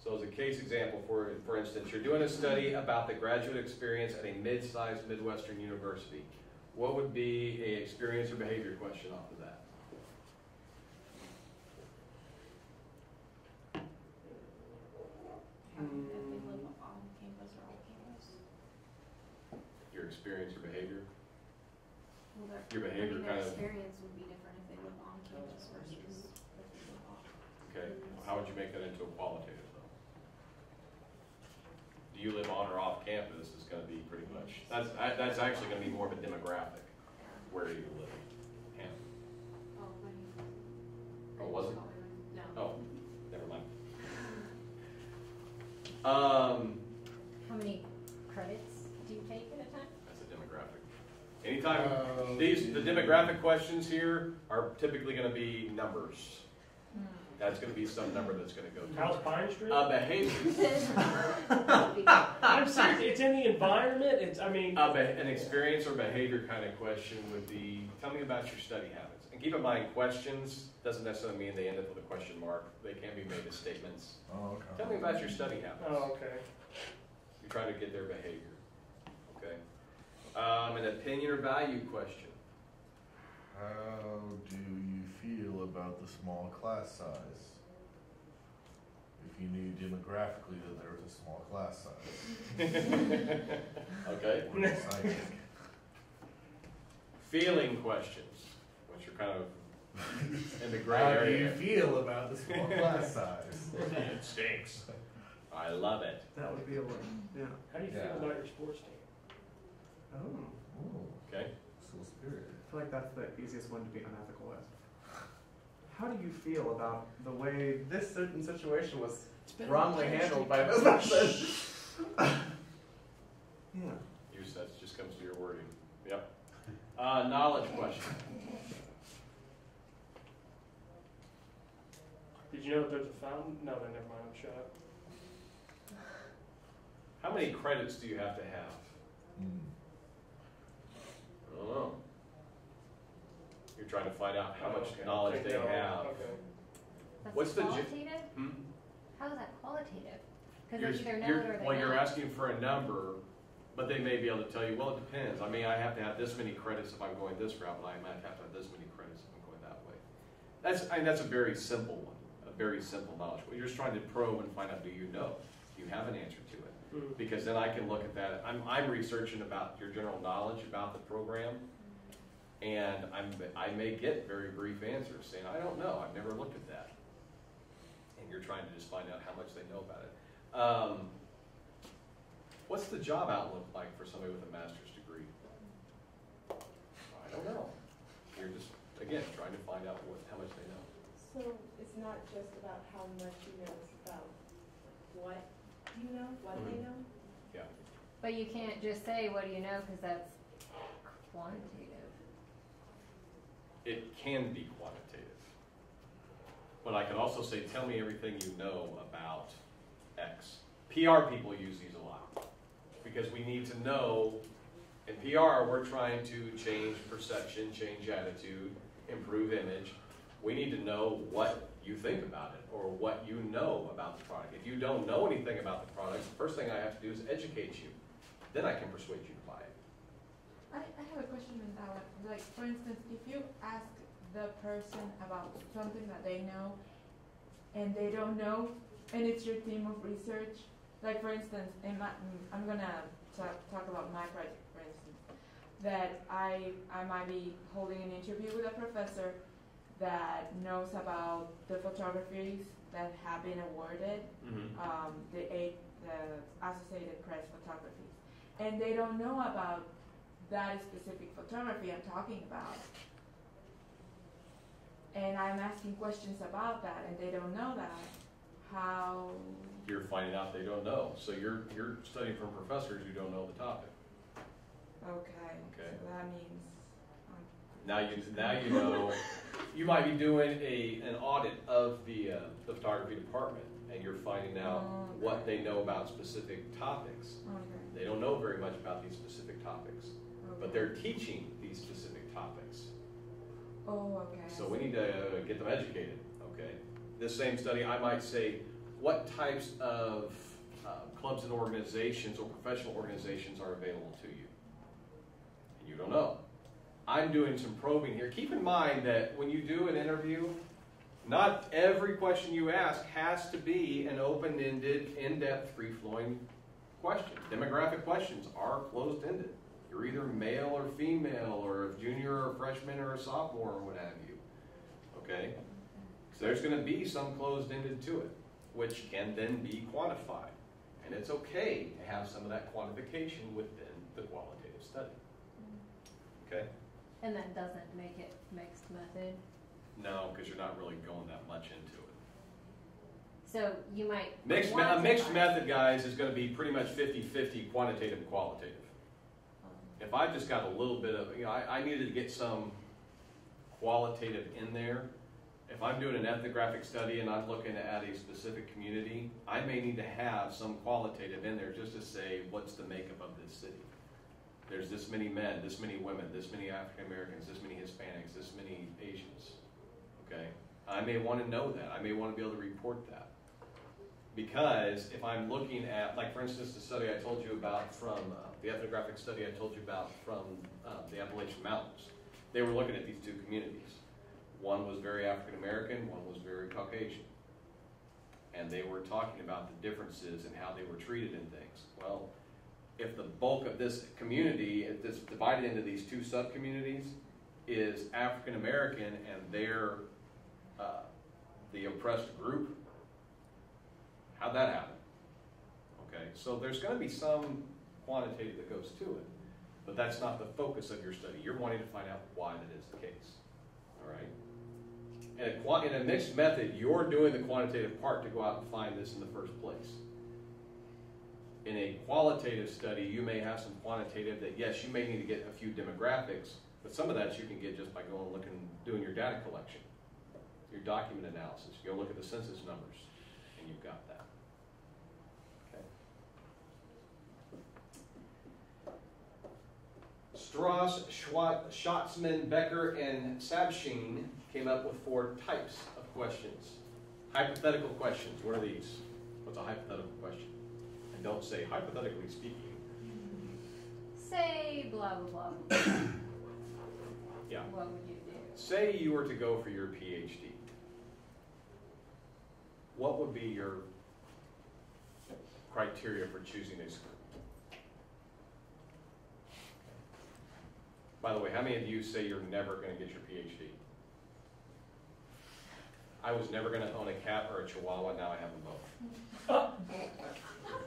So as a case example, for instance, you're doing a study about the graduate experience at a mid-sized Midwestern university. What would be an experience or behavior question off of that? If they live on campus or off campus. Your experience or behavior? Well, Your behavior their kind of. experience would be different if they live on campus versus if they live off. Okay. How would you make that into a qualitative though? Do you live on or off campus is going to be pretty much. That's actually going to be more of a demographic. Where do you live? Yeah. Oh, was it? No. Oh, never mind. How many credits do you take at a time? That's a demographic. Anytime, the demographic questions here are typically going to be numbers. That's going to be some number that's going to go to. How's Pine Street? Behavior. I'm serious. It's in the environment. It's, I mean. An experience or behavior kind of question would be, tell me about your study habits. And keep in mind, questions doesn't necessarily mean they end up with a question mark. They can be made as statements. Oh, okay. Tell me about your study habits. Oh, okay. You're trying to get their behavior. Okay. An opinion or value question. How do you feel about the small class size? If you knew demographically that there was a small class size. Okay. What is psychic? Feeling questions, which are kind of in the gray How area. do you feel about the small class size? It stinks. I love it. That would be a one. Yeah. How do you Yeah. feel about your sports team? Oh. Ooh, Okay. so spirited. I feel like that's the easiest one to be unethical with. How do you feel about the way this certain situation was wrongly handled by this person? Yeah. That just comes to your wording. Yep. Knowledge question. Did you know that there's a fountain? No, then never mind. I'm shut up. How many credits do you have to have? I don't know. You're trying to find out how much Okay. knowledge they No, have. Okay. That's What's the qualitative? Hmm? How is that qualitative? Because You're, they either know you're- it or they well, you're don't. asking for a number, but they may be able to tell you, well, it depends. I mean, I have to have this many credits if I'm going this route, but I might have to have this many credits if I'm going that way. That's a very simple one, a very simple knowledge. You're just trying to probe and find out, do you know? Do you have an answer to it? Because then I can look at that. I'm researching about your general knowledge about the program, and I may get very brief answers saying, I don't know, I've never looked at that. And you're trying to just find out how much they know about it. What's the job outlook like for somebody with a master's degree? I don't know. You're just, again, trying to find out how much they know. So it's not just about how much you know, it's about what you know, what they know? Yeah. But you can't just say, what do you know, because that's quantitative. It can be quantitative. But I can also say, tell me everything you know about X. PR people use these a lot. Because we need to know, in PR, we're trying to change perception, change attitude, improve image. We need to know what you think about it or what you know about the product. If you don't know anything about the product, the first thing I have to do is educate you. Then I can persuade you to buy it. I have a question on that one. Like, for instance, if you ask the person about something that they know and they don't know, and it's your team of research, like for instance, I'm gonna talk about my project, for instance, that I might be holding an interview with a professor that knows about the photographies that have been awarded, the Associated Press photographies, and they don't know about that specific photography I'm talking about. And I'm asking questions about that, and they don't know that. How? You're finding out they don't know. So you're studying from professors who don't know the topic. Okay. Okay. So that means. Now you know. You might be doing an audit of the photography department, and you're finding out what they know about specific topics. Okay. They don't know very much about these specific topics, but they're teaching these specific topics. Oh, okay. So we need to get them educated, okay? This same study, I might say, what types of clubs and organizations or professional organizations are available to you? And you don't know. I'm doing some probing here. Keep in mind that when you do an interview, not every question you ask has to be an open-ended, in-depth, free-flowing question. Demographic questions are closed-ended. You're either male or female, or a junior or a freshman or a sophomore or what have you. Okay? So there's going to be some closed-ended to it, which can then be quantified. And it's okay to have some of that quantification within the qualitative study. Okay? And that doesn't make it mixed method? No, because you're not really going that much into it. So you might... A mixed method, guys, is going to be pretty much 50-50 quantitative and qualitative. If I've just got a little bit of, I needed to get some qualitative in there. If I'm doing an ethnographic study and I'm looking at a specific community, I may need to have some qualitative in there just to say, what's the makeup of this city? There's this many men, this many women, this many African Americans, this many Hispanics, this many Asians. Okay? I may want to know that. I may want to be able to report that. Because if I'm looking at, like for instance, the study I told you about from, the ethnographic study I told you about from the Appalachian Mountains, they were looking at these two communities. One was very African American, one was very Caucasian. And they were talking about the differences and how they were treated in things. Well, if the bulk of this community, if it's divided into these two sub-communities, is African American and they're the oppressed group, how'd that happen? Okay, so there's going to be some quantitative that goes to it, but that's not the focus of your study. You're wanting to find out why that is the case. All right? In a mixed method, you're doing the quantitative part to go out and find this in the first place. In a qualitative study, you may have some quantitative that, yes, you may need to get a few demographics, but some of that you can get just by going and looking, doing your data collection, your document analysis. You go look at the census numbers, and you've got that. Okay. Strauss, Schatzman, Becker, and Sabsheen came up with 4 types of questions. Hypothetical questions. What are these? What's a hypothetical question? Don't say hypothetically speaking. Say blah, blah, blah. Yeah. What would you do? Say you were to go for your PhD. What would be your criteria for choosing a school? By the way, how many of you say you're never going to get your PhD? I was never going to own a cat or a chihuahua, now I have them both.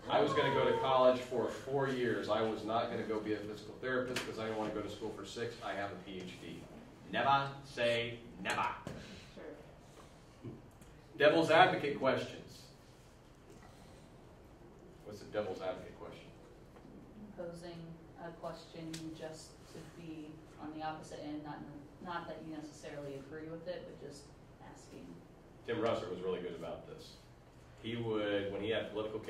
I was going to go to college for 4 years. I was not going to go be a physical therapist because I didn't want to go to school for 6. I have a PhD. Never say never. Sure. Devil's advocate questions. What's the devil's advocate question? Posing a question just to be on the opposite end, not that you necessarily agree with it, but just asking. Tim Russer was really good about this. He would, when he had political,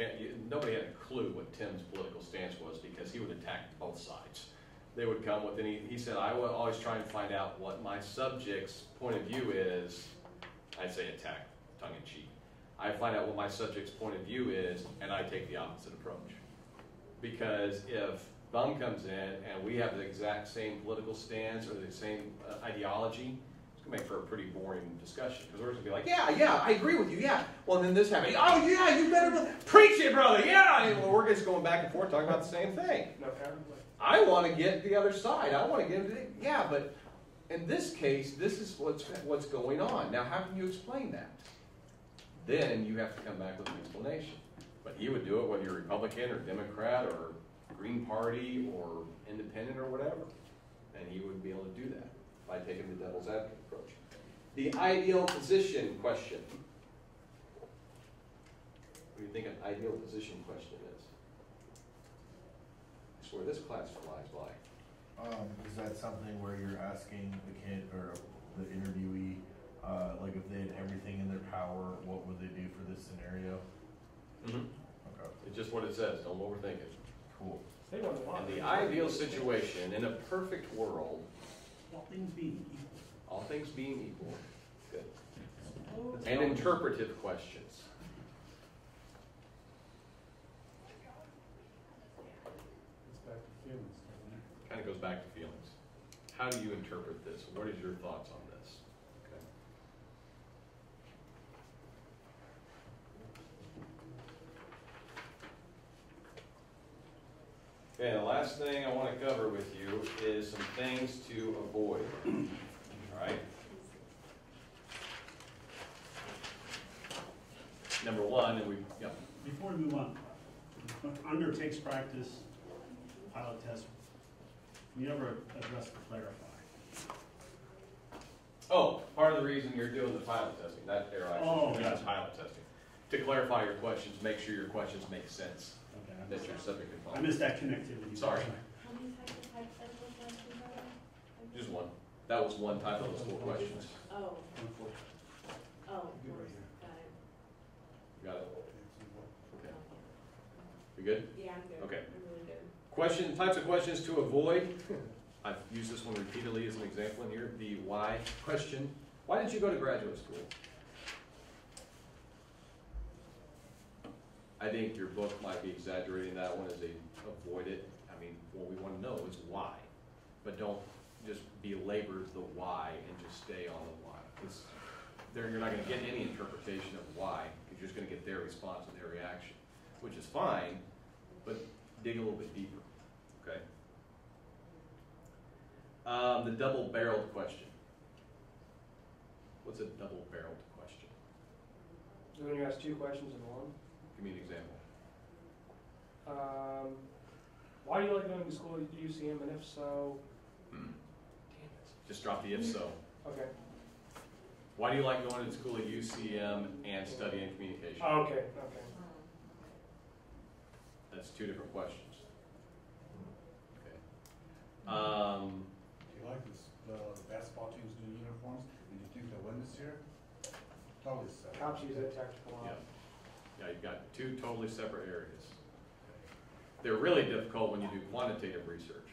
nobody had a clue what Tim's political stance was because he would attack both sides. They would come with he said, I would always try and find out what my subject's point of view is I say attack, tongue in cheek. I find out what my subject's point of view is, and I take the opposite approach. Because if Bum comes in and we have the exact same political stance or the same ideology, it's going to make for a pretty boring discussion. Because we're going to be like, yeah, I agree with you, yeah. Well, then this happened. Oh, yeah, you better preach it, brother, yeah. And we're just going back and forth talking about the same thing. No counterplay. I want to get the other side. I want to get it. Yeah, but in this case, this is what's going on. Now, how can you explain that? Then you have to come back with an explanation. But he would do it whether you're Republican or Democrat or Green Party or Independent or whatever. And he would be able to do that by taking the devil's advocate approach. The ideal position question. What do you think an ideal position question is? I swear this class flies by. Is that something where you're asking the kid or the interviewee, like if they had everything in their power, what would they do for this scenario? Mm-hmm. Okay. It's just what it says. Don't overthink it. Cool. They don't want In the ideal situation, in a perfect world, All things being equal. all things being equal, good. And interpretive questions. It's back to feelings, doesn't it? Kind of goes back to feelings. How do you interpret this? What is your thoughts on this? Okay, the last thing I want to cover with you is some things to avoid. All right? Number one, and Before we move on, undertakes practice, pilot test, you never address the clarify. oh, part of the reason you're doing the pilot testing, that there that's pilot testing. To clarify your questions, make sure your questions make sense. Okay. That your subject can I follow. missed that connectivity. Sorry. How many types of hypothetical questions are there? Just one. That was one type of those 4 questions. Oh, oh, Good right here. got it. Got it? Okay. You good? Yeah, I'm good. Okay. Types of questions to avoid. I've used this one repeatedly as an example in here. The why question. Why did you go to graduate school? I think your book might be exaggerating that one as they avoid it. I mean, what we want to know is why. But don't just belabor the why and just stay on the why. Because you're not going to get any interpretation of why. You're just going to get their response and their reaction, which is fine, but dig a little bit deeper. Okay? The double-barreled question. What's a double-barreled question? When you ask 2 questions in one. Give me an example. Why do you like going to school at UCM, and if so? Damn it. Just drop the if so. Okay. Why do you like going to school at UCM and studying communication? Oh, okay. Okay. That's 2 different questions. Okay. Do you like the basketball team's new uniforms? Did you think they'll win this year? Totally separate. Cops use that tactical Yeah. eye. Yeah, you've got 2 totally separate areas. They're really difficult when you do quantitative research,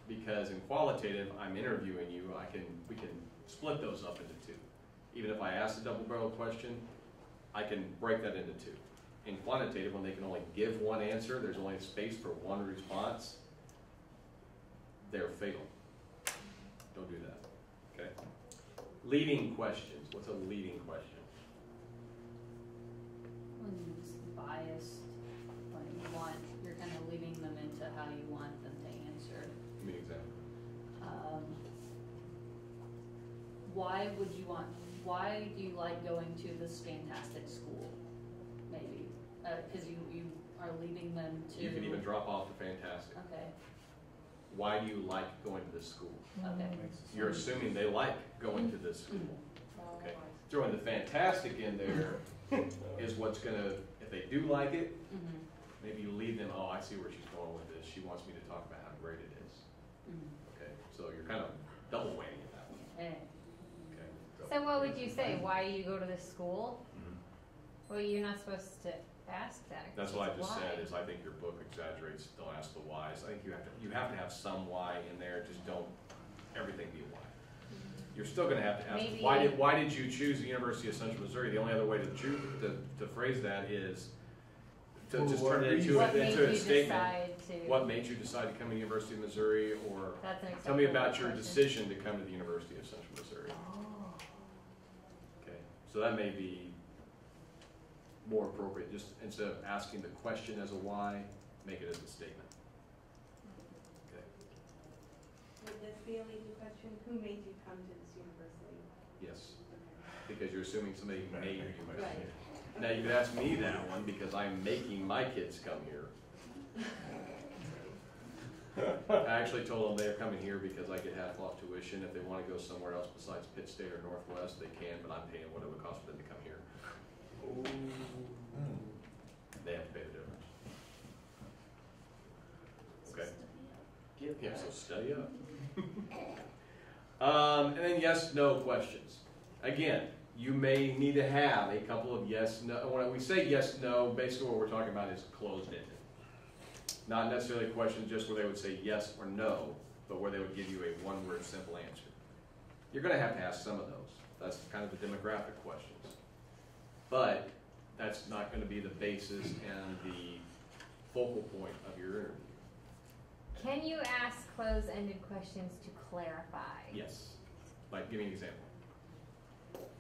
because in qualitative, I'm interviewing you. We can split those up into 2. Even if I ask a double-barreled question, I can break that into 2. In quantitative, when they can only give one answer, there's only space for one response, they're fatal. Don't do that. Okay. Leading questions. What's a leading question? When it's biased, when you're kind of leading them into how you want them to answer. Give me an example. Why do you like going to this fantastic school? Maybe, because you are leading them to. You can even drop off to fantastic. Okay. Why do you like going to this school? Okay. You're assuming they like going to this school. Okay. Throwing the fantastic in there is what's gonna, if they do like it, Mm-hmm. maybe you lead them, oh, I see where she's going with this. She wants me to talk about how great it is. Mm-hmm. Okay, so you're kind of double weighting it that way. Okay. Okay. So what would you say? Why do you go to this school? Mhm. Well, you're not supposed to ask that. That's what I just Why? said, is I think your book exaggerates, don't ask the whys. I think you have to have some why in there, just don't everything be a why. you're still gonna have to ask, Maybe- why did you choose the University of Central Missouri? The only other way to choose, to phrase that is to For just what turn it into, reason? What made into a you statement. decide to? What made you decide to come to the University of Missouri, or That's an tell me acceptable about your question. decision to come to the University of Central Missouri. Oh. Okay, so that may be more appropriate, just instead of asking the question as a why, make it as a statement. Okay, Would this be a leading question? Who made you come to this university? yes, Okay. because you're assuming somebody made you. Right. Now, you could ask me that one, because I'm making my kids come here. I actually told them they're coming here because I get half off tuition. If they want to go somewhere else besides Pitt State or Northwest, they can, but I'm paying what it would cost for them to come here. They have to pay the difference. Okay? Yeah, so study up. And then yes, no questions. Again, you may need to have a couple of yes, no. When we say yes, no, basically what we're talking about is closed-ended. Not necessarily questions just where they would say yes or no, but where they would give you a one-word simple answer. You're going to have to ask some of those. That's kind of the demographic questions. But that's not going to be the basis and the focal point of your interview. Can you ask closed-ended questions to clarify? Yes. Like, give me an example.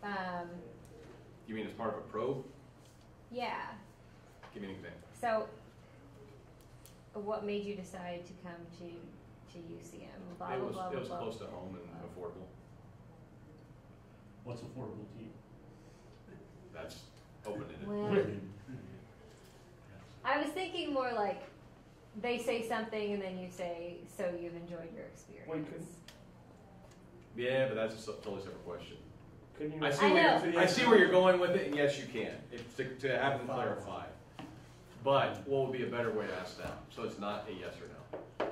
Um, You mean as part of a probe? yeah. Give me an example. So, what made you decide to come to UCM? Blah, It blah, was, blah, it was blah, close to home and affordable. What's affordable to you? That's open-ended. Well, I was thinking more like they say something and then you say, so you've enjoyed your experience. Wait, couldn't- Yeah, but that's a totally separate question. Couldn't you? I I know. I see where you're going with it, and yes, you can, to have them clarify. But what would be a better way to ask that? So it's not a yes or no.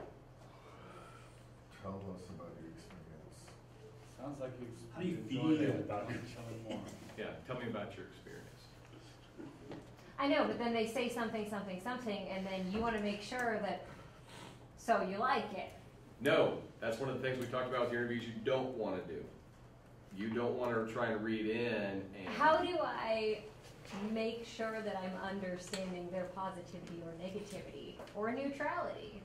Tell us about your experience. Sounds like you've. How do you enjoyed feel it. about it? Tell me more. Yeah, tell me about your experience. I know, but then they say something, something, something, and then you want to make sure that, so you like it. No, that's one of the things we talked about with the interviews you don't want to do. You don't want to try and read in and. How do I make sure that I'm understanding their positivity or negativity or neutrality?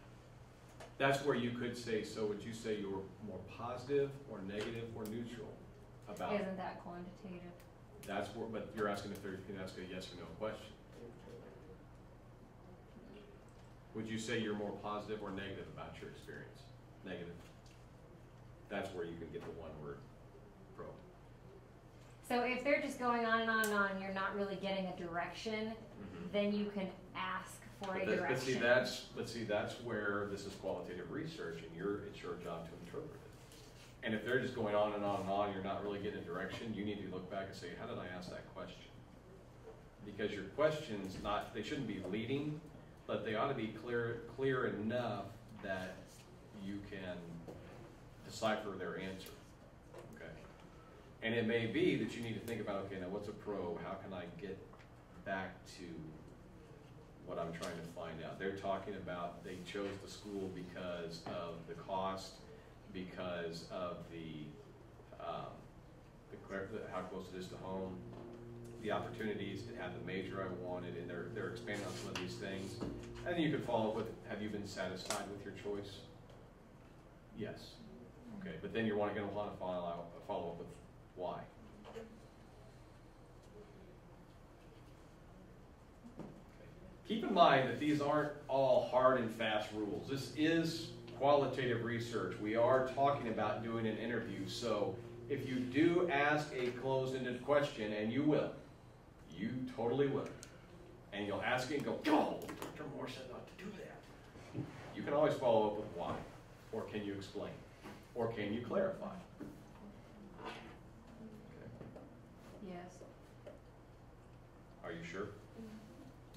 That's where you could say, so would you say you were more positive or negative or neutral about? Isn't that quantitative? That's where, but you're asking if you can ask a yes or no question. Would you say you're more positive or negative about your experience? Negative. That's where you can get the one word probe. So if they're just going on and on and on, and you're not really getting a direction, then you can ask for a direction. But see, that's where this is qualitative research, and it's your job to interpret it. And if they're just going on and on and on, you're not really getting a direction, you need to look back and say, how did I ask that question? Because your questions, they shouldn't be leading, but they ought to be clear enough that you can decipher their answer. Okay. And it may be that you need to think about, okay, now what's a probe? How can I get back to what I'm trying to find out? They're talking about they chose the school because of the cost, because of how close it is to home, the opportunities to have the major I wanted, and they're expanding on some of these things. And then you could follow up with, have you been satisfied with your choice? Yes. Okay, but then you're going to want to follow up with why. Keep in mind that these aren't all hard and fast rules. This is qualitative research. We are talking about doing an interview. So if you do ask a closed-ended question, and you will, you totally will, and you'll ask it and go, oh, Dr. Moore said not to do that. You can always follow up with why, or can you explain, or can you clarify? Okay. Yes. Are you sure?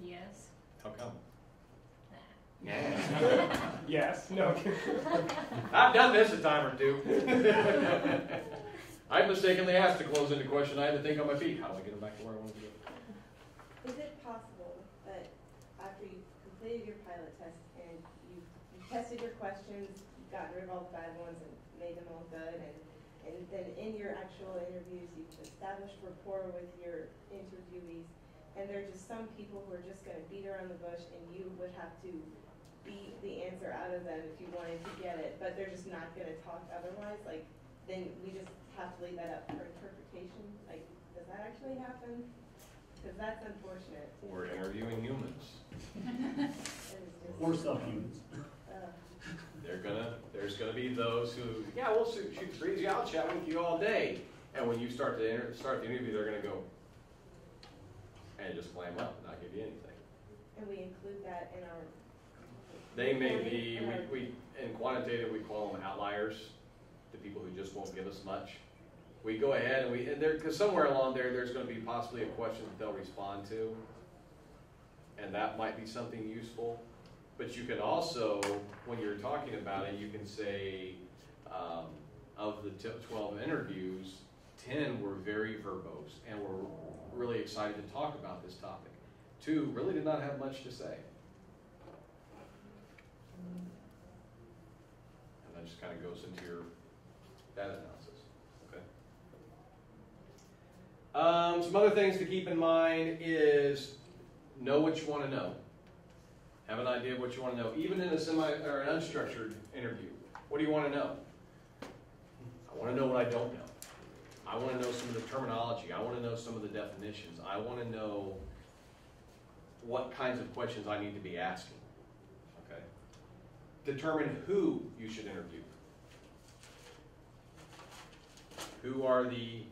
Yes. How come? Yes. No. I've done this a time or two. I mistakenly asked a close-ended question. I had to think on my feet. How do I get them back to where I want to go? Is it possible that after you've completed your pilot test and you've tested your questions, you've gotten rid of all the bad ones and made them all good, and And then in your actual interviews, you've established rapport with your interviewees. And there are just some people who are just going to beat around the bush, and you would have to beat the answer out of them if you wanted to get it, but they're just not going to talk otherwise. Like, then we just have to leave that up for interpretation. Like, does that actually happen? Because that's unfortunate. We're interviewing humans. Or subhumans. There's gonna be those who, yeah, we'll shoot the breeze. Yeah, I'll chat with you all day. And when you start the interview, they're gonna go and just clam up and not give you anything. And we include that in our. They may be, we in quantitative we call them outliers, the people who just won't give us much. We go ahead and because somewhere along there's going to be possibly a question that they'll respond to, and that might be something useful. But you can also, when you're talking about it, you can say, of the 12 interviews, 10 were very verbose and were really excited to talk about this topic. 2 really did not have much to say. And that just kind of goes into your data analysis. Okay. Some other things to keep in mind is know what you want to know. Have an idea of what you want to know. Even in a or an unstructured interview, what do you want to know? I want to know what I don't know. I want to know some of the terminology. I want to know some of the definitions. I want to know what kinds of questions I need to be asking. Okay. Determine who you should interview. Who are the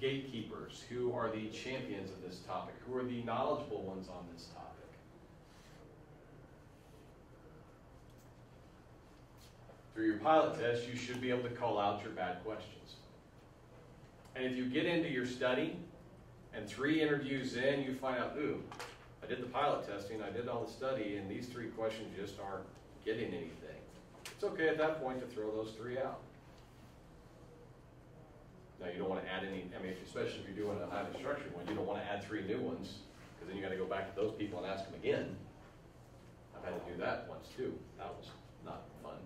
gatekeepers? Who are the champions of this topic? Who are the knowledgeable ones on this topic? Through your pilot test, you should be able to call out your bad questions. And if you get into your study, and 3 interviews in, you find out, ooh, I did the pilot testing, I did all the study, and these 3 questions just aren't getting anything. It's okay at that point to throw those 3 out. Now, you don't want to add any, especially if you're doing a highly structured one, you don't want to add 3 new ones, because then you got to go back to those people and ask them again. I've had to do that once too. That was not fun.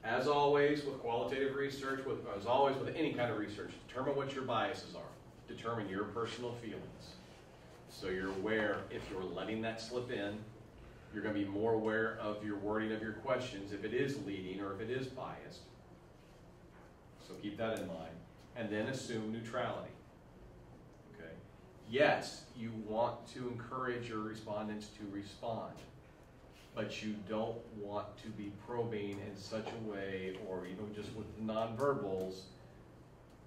As always with qualitative research, as always with any kind of research, determine what your biases are. Determine your personal feelings. So you're aware, if you're letting that slip in, you're going to be more aware of your wording of your questions, if it is leading or if it is biased. So keep that in mind. And then assume neutrality. Okay. Yes, you want to encourage your respondents to respond. But you don't want to be probing in such a way, or even just with the nonverbals,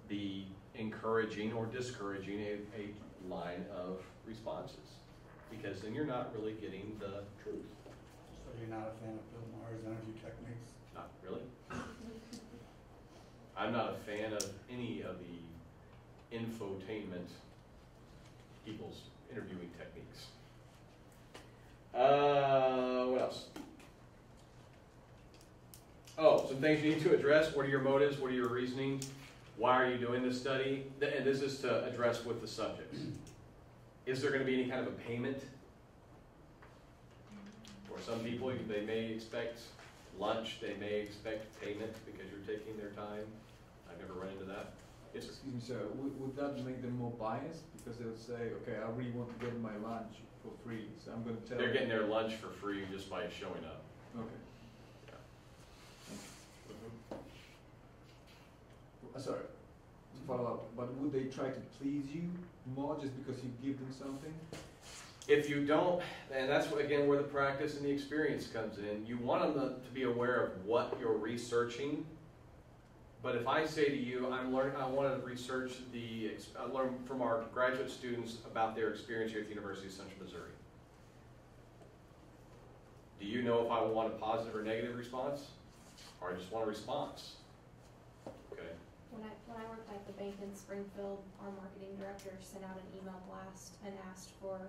be encouraging or discouraging a line of responses. Because then you're not really getting the truth. So you're not a fan of Bill Maher's interview techniques? Not really. I'm not a fan of any of the infotainment people's interviewing techniques. What else? Oh, some things you need to address. What are your motives? What are your reasoning? Why are you doing this study? And this is to address with the subjects. Is there going to be any kind of a payment? For some people, they may expect lunch. They may expect payment because you're taking their time. I've never run into that. Yes, sir. Excuse me, sir. Would that make them more biased? Because they'll say, okay, I really want to get my lunch for free, so I'm going to tell They're them. getting their lunch for free just by showing up. Okay. Yeah. Sorry, to follow up, but would they try to please you more just because you give them something? If you don't, and that's again where the practice and the experience comes in, you want them to be aware of what you're researching. But if I say to you, I want to research learn from our graduate students about their experience here at the University of Central Missouri. Do you know if I want a positive or negative response? Or I just want a response? Okay. When I worked at the bank in Springfield, our marketing director sent out an email blast and asked for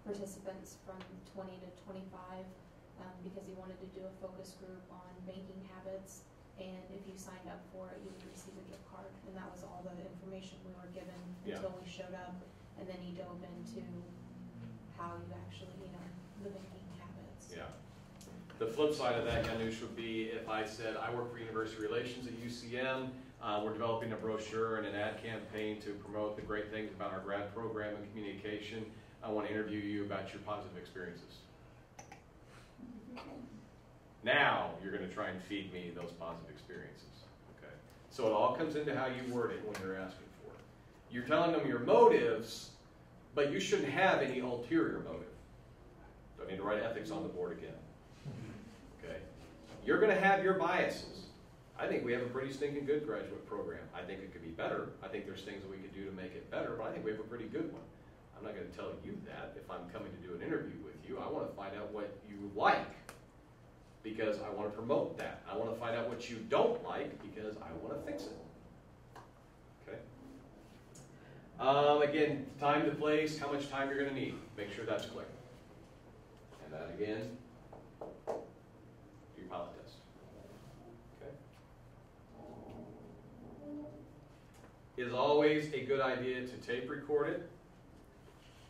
participants from 20 to 25 because he wanted to do a focus group on banking habits. And if you signed up for it, you would receive a gift card. And that was all the information we were given until we showed up. And then he dove into how you actually, the banking habits. Yeah. The flip side of that, Janusz, would be if I said, I work for University Relations at UCM, we're developing a brochure and an ad campaign to promote the great things about our grad program and communication. I want to interview you about your positive experiences. Now you're going to try and feed me those positive experiences. Okay. So it all comes into how you word it when you're asking for it. You're telling them your motives, but you shouldn't have any ulterior motive. Don't need to write ethics on the board again. Okay. You're going to have your biases. I think we have a pretty stinking good graduate program. I think it could be better. I think there's things that we could do to make it better, but I think we have a pretty good one. I'm not going to tell you that if I'm coming to do an interview with you. I want to find out what you like, because I want to promote that. I want to find out what you don't like, because I want to fix it. Okay? Again, time to place, how much time you're going to need. Make sure that's clear. And that again, your pilot test. Okay? It is always a good idea to tape record it,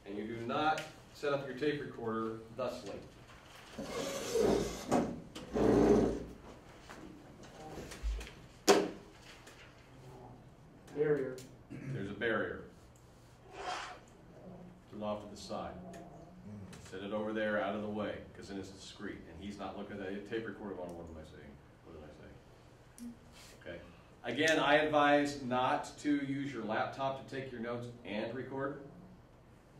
and you do not set up your tape recorder thusly. Barrier. There's a barrier. Put it off to the side. Set it over there out of the way, because then it's discreet. And he's not looking at that tape recorder going, what am I saying? What did I say? Okay. Again, I advise not to use your laptop to take your notes and record,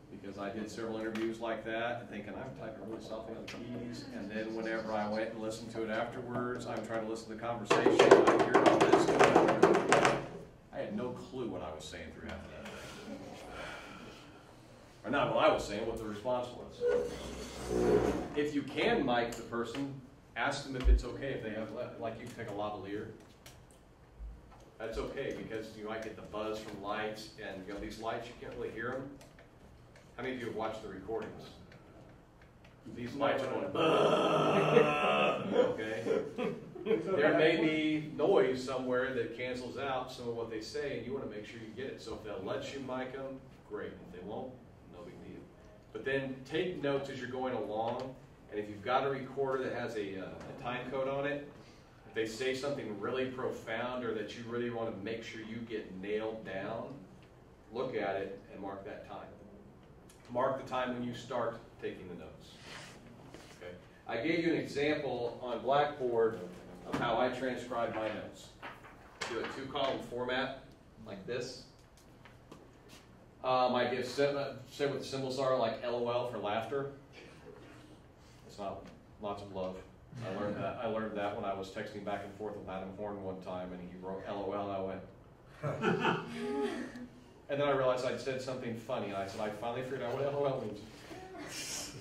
because I did several interviews like that, thinking I'm typing really softly on the keys, and then whenever I went and listened to it afterwards, I'm trying to listen to the conversation, I hear all this stuff. I had no clue what I was saying through half of that thing. Or not what I was saying, what the response was. If you can mic the person, ask them if it's okay if they have, like you can take a lavalier. That's okay, because you might get the buzz from lights, and you know, these lights, you can't really hear them. How many of you have watched the recordings? These lights are going, okay? There may be noise somewhere that cancels out some of what they say, and you want to make sure you get it. So if they'll let you mic them, great. If they won't, no big deal. But then take notes as you're going along, and if you've got a recorder that has a time code on it, if they say something really profound or that you really want to make sure you get nailed down, look at it and mark that time. Mark the time when you start taking the notes. Okay. I gave you an example on Blackboard of how I transcribe my notes. Do a 2-column format like this. I give say what the symbols are, like LOL for laughter. It's not lots of love. I learned that when I was texting back and forth with Adam Horn one time, and he wrote LOL, and I went. And then I realized I'd said something funny, and I said, I finally figured out what LOL means.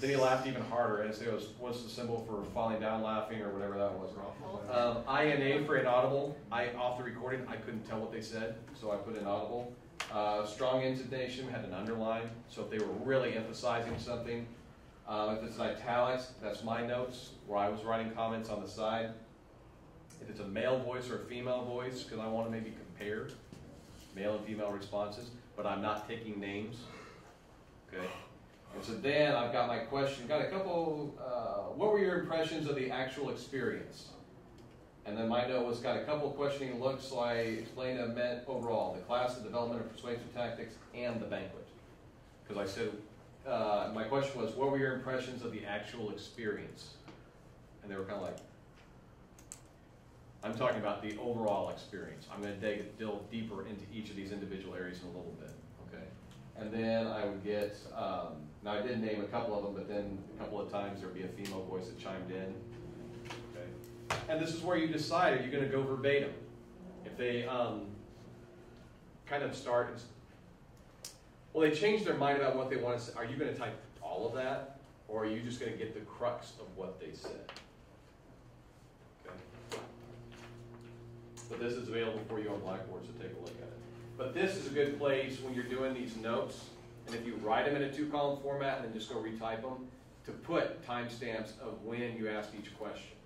Then he laughed even harder, and it was, what's the symbol for falling down laughing, or whatever that was. INA for inaudible. Off the recording, I couldn't tell what they said, so I put inaudible. Strong intonation had an underline, so if they were really emphasizing something. If it's in italics, that's my notes, where I was writing comments on the side. If it's a male voice or a female voice, because I want to maybe compare male and female responses, but I'm not taking names. Okay. And so then I've got my question, got a couple, what were your impressions of the actual experience? And then my note was got a couple questioning looks, so I explained it meant overall, the class, the development of persuasive tactics, and the banquet. Because I said, my question was, what were your impressions of the actual experience? And they were kind of like, I'm talking about the overall experience. I'm going to delve deeper into each of these individual areas in a little bit, okay? And then I would get, now I did name a couple of them, but then a couple of times there would be a female voice that chimed in, okay? And this is where you decide, are you going to go verbatim? If they kind of start, well, they change their mind about what they want to say, are you going to type all of that? Or are you just going to get the crux of what they said? But this is available for you on Blackboard, so take a look at it. But this is a good place when you're doing these notes, and if you write them in a 2-column format and then just go retype them, to put timestamps of when you asked each question,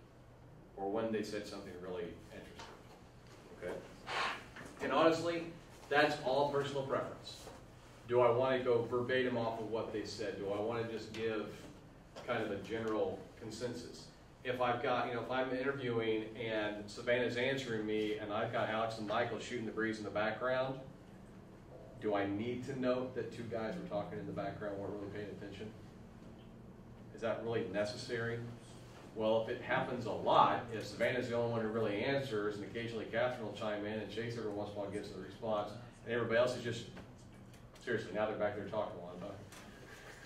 or when they said something really interesting. Okay? And honestly, that's all personal preference. Do I want to go verbatim off of what they said? Do I want to just give kind of a general consensus. If I've got, if I'm interviewing and Savannah's answering me and I've got Alex and Michael shooting the breeze in the background, do I need to note that two guys were talking in the background, weren't really paying attention? Is that really necessary? Well, if it happens a lot, if Savannah's the only one who really answers, and occasionally Catherine will chime in, and Chase every once in a while gives a response, and everybody else is just, seriously, now they're back there talking while I'm talking.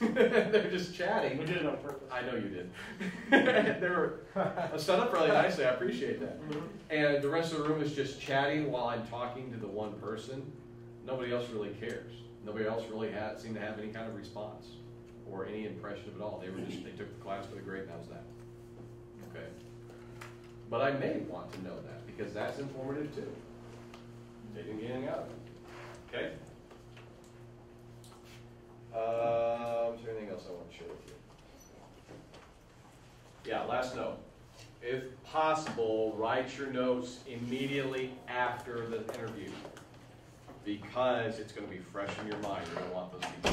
They're just chatting. We did it on purpose. I know you did. They were set up really nicely, I appreciate that. And the rest of the room is just chatting while I'm talking to the one person. Nobody else really cares. Nobody else really seemed to have any kind of response or any impression of it all. They took the class with a grade and that was that. Okay. But I may want to know that because that's informative too. They didn't get anything out of it. Okay? Is there anything else I want to share with you? Yeah, last note. If possible, write your notes immediately after the interview because it's going to be fresh in your mind. You're going to want those to be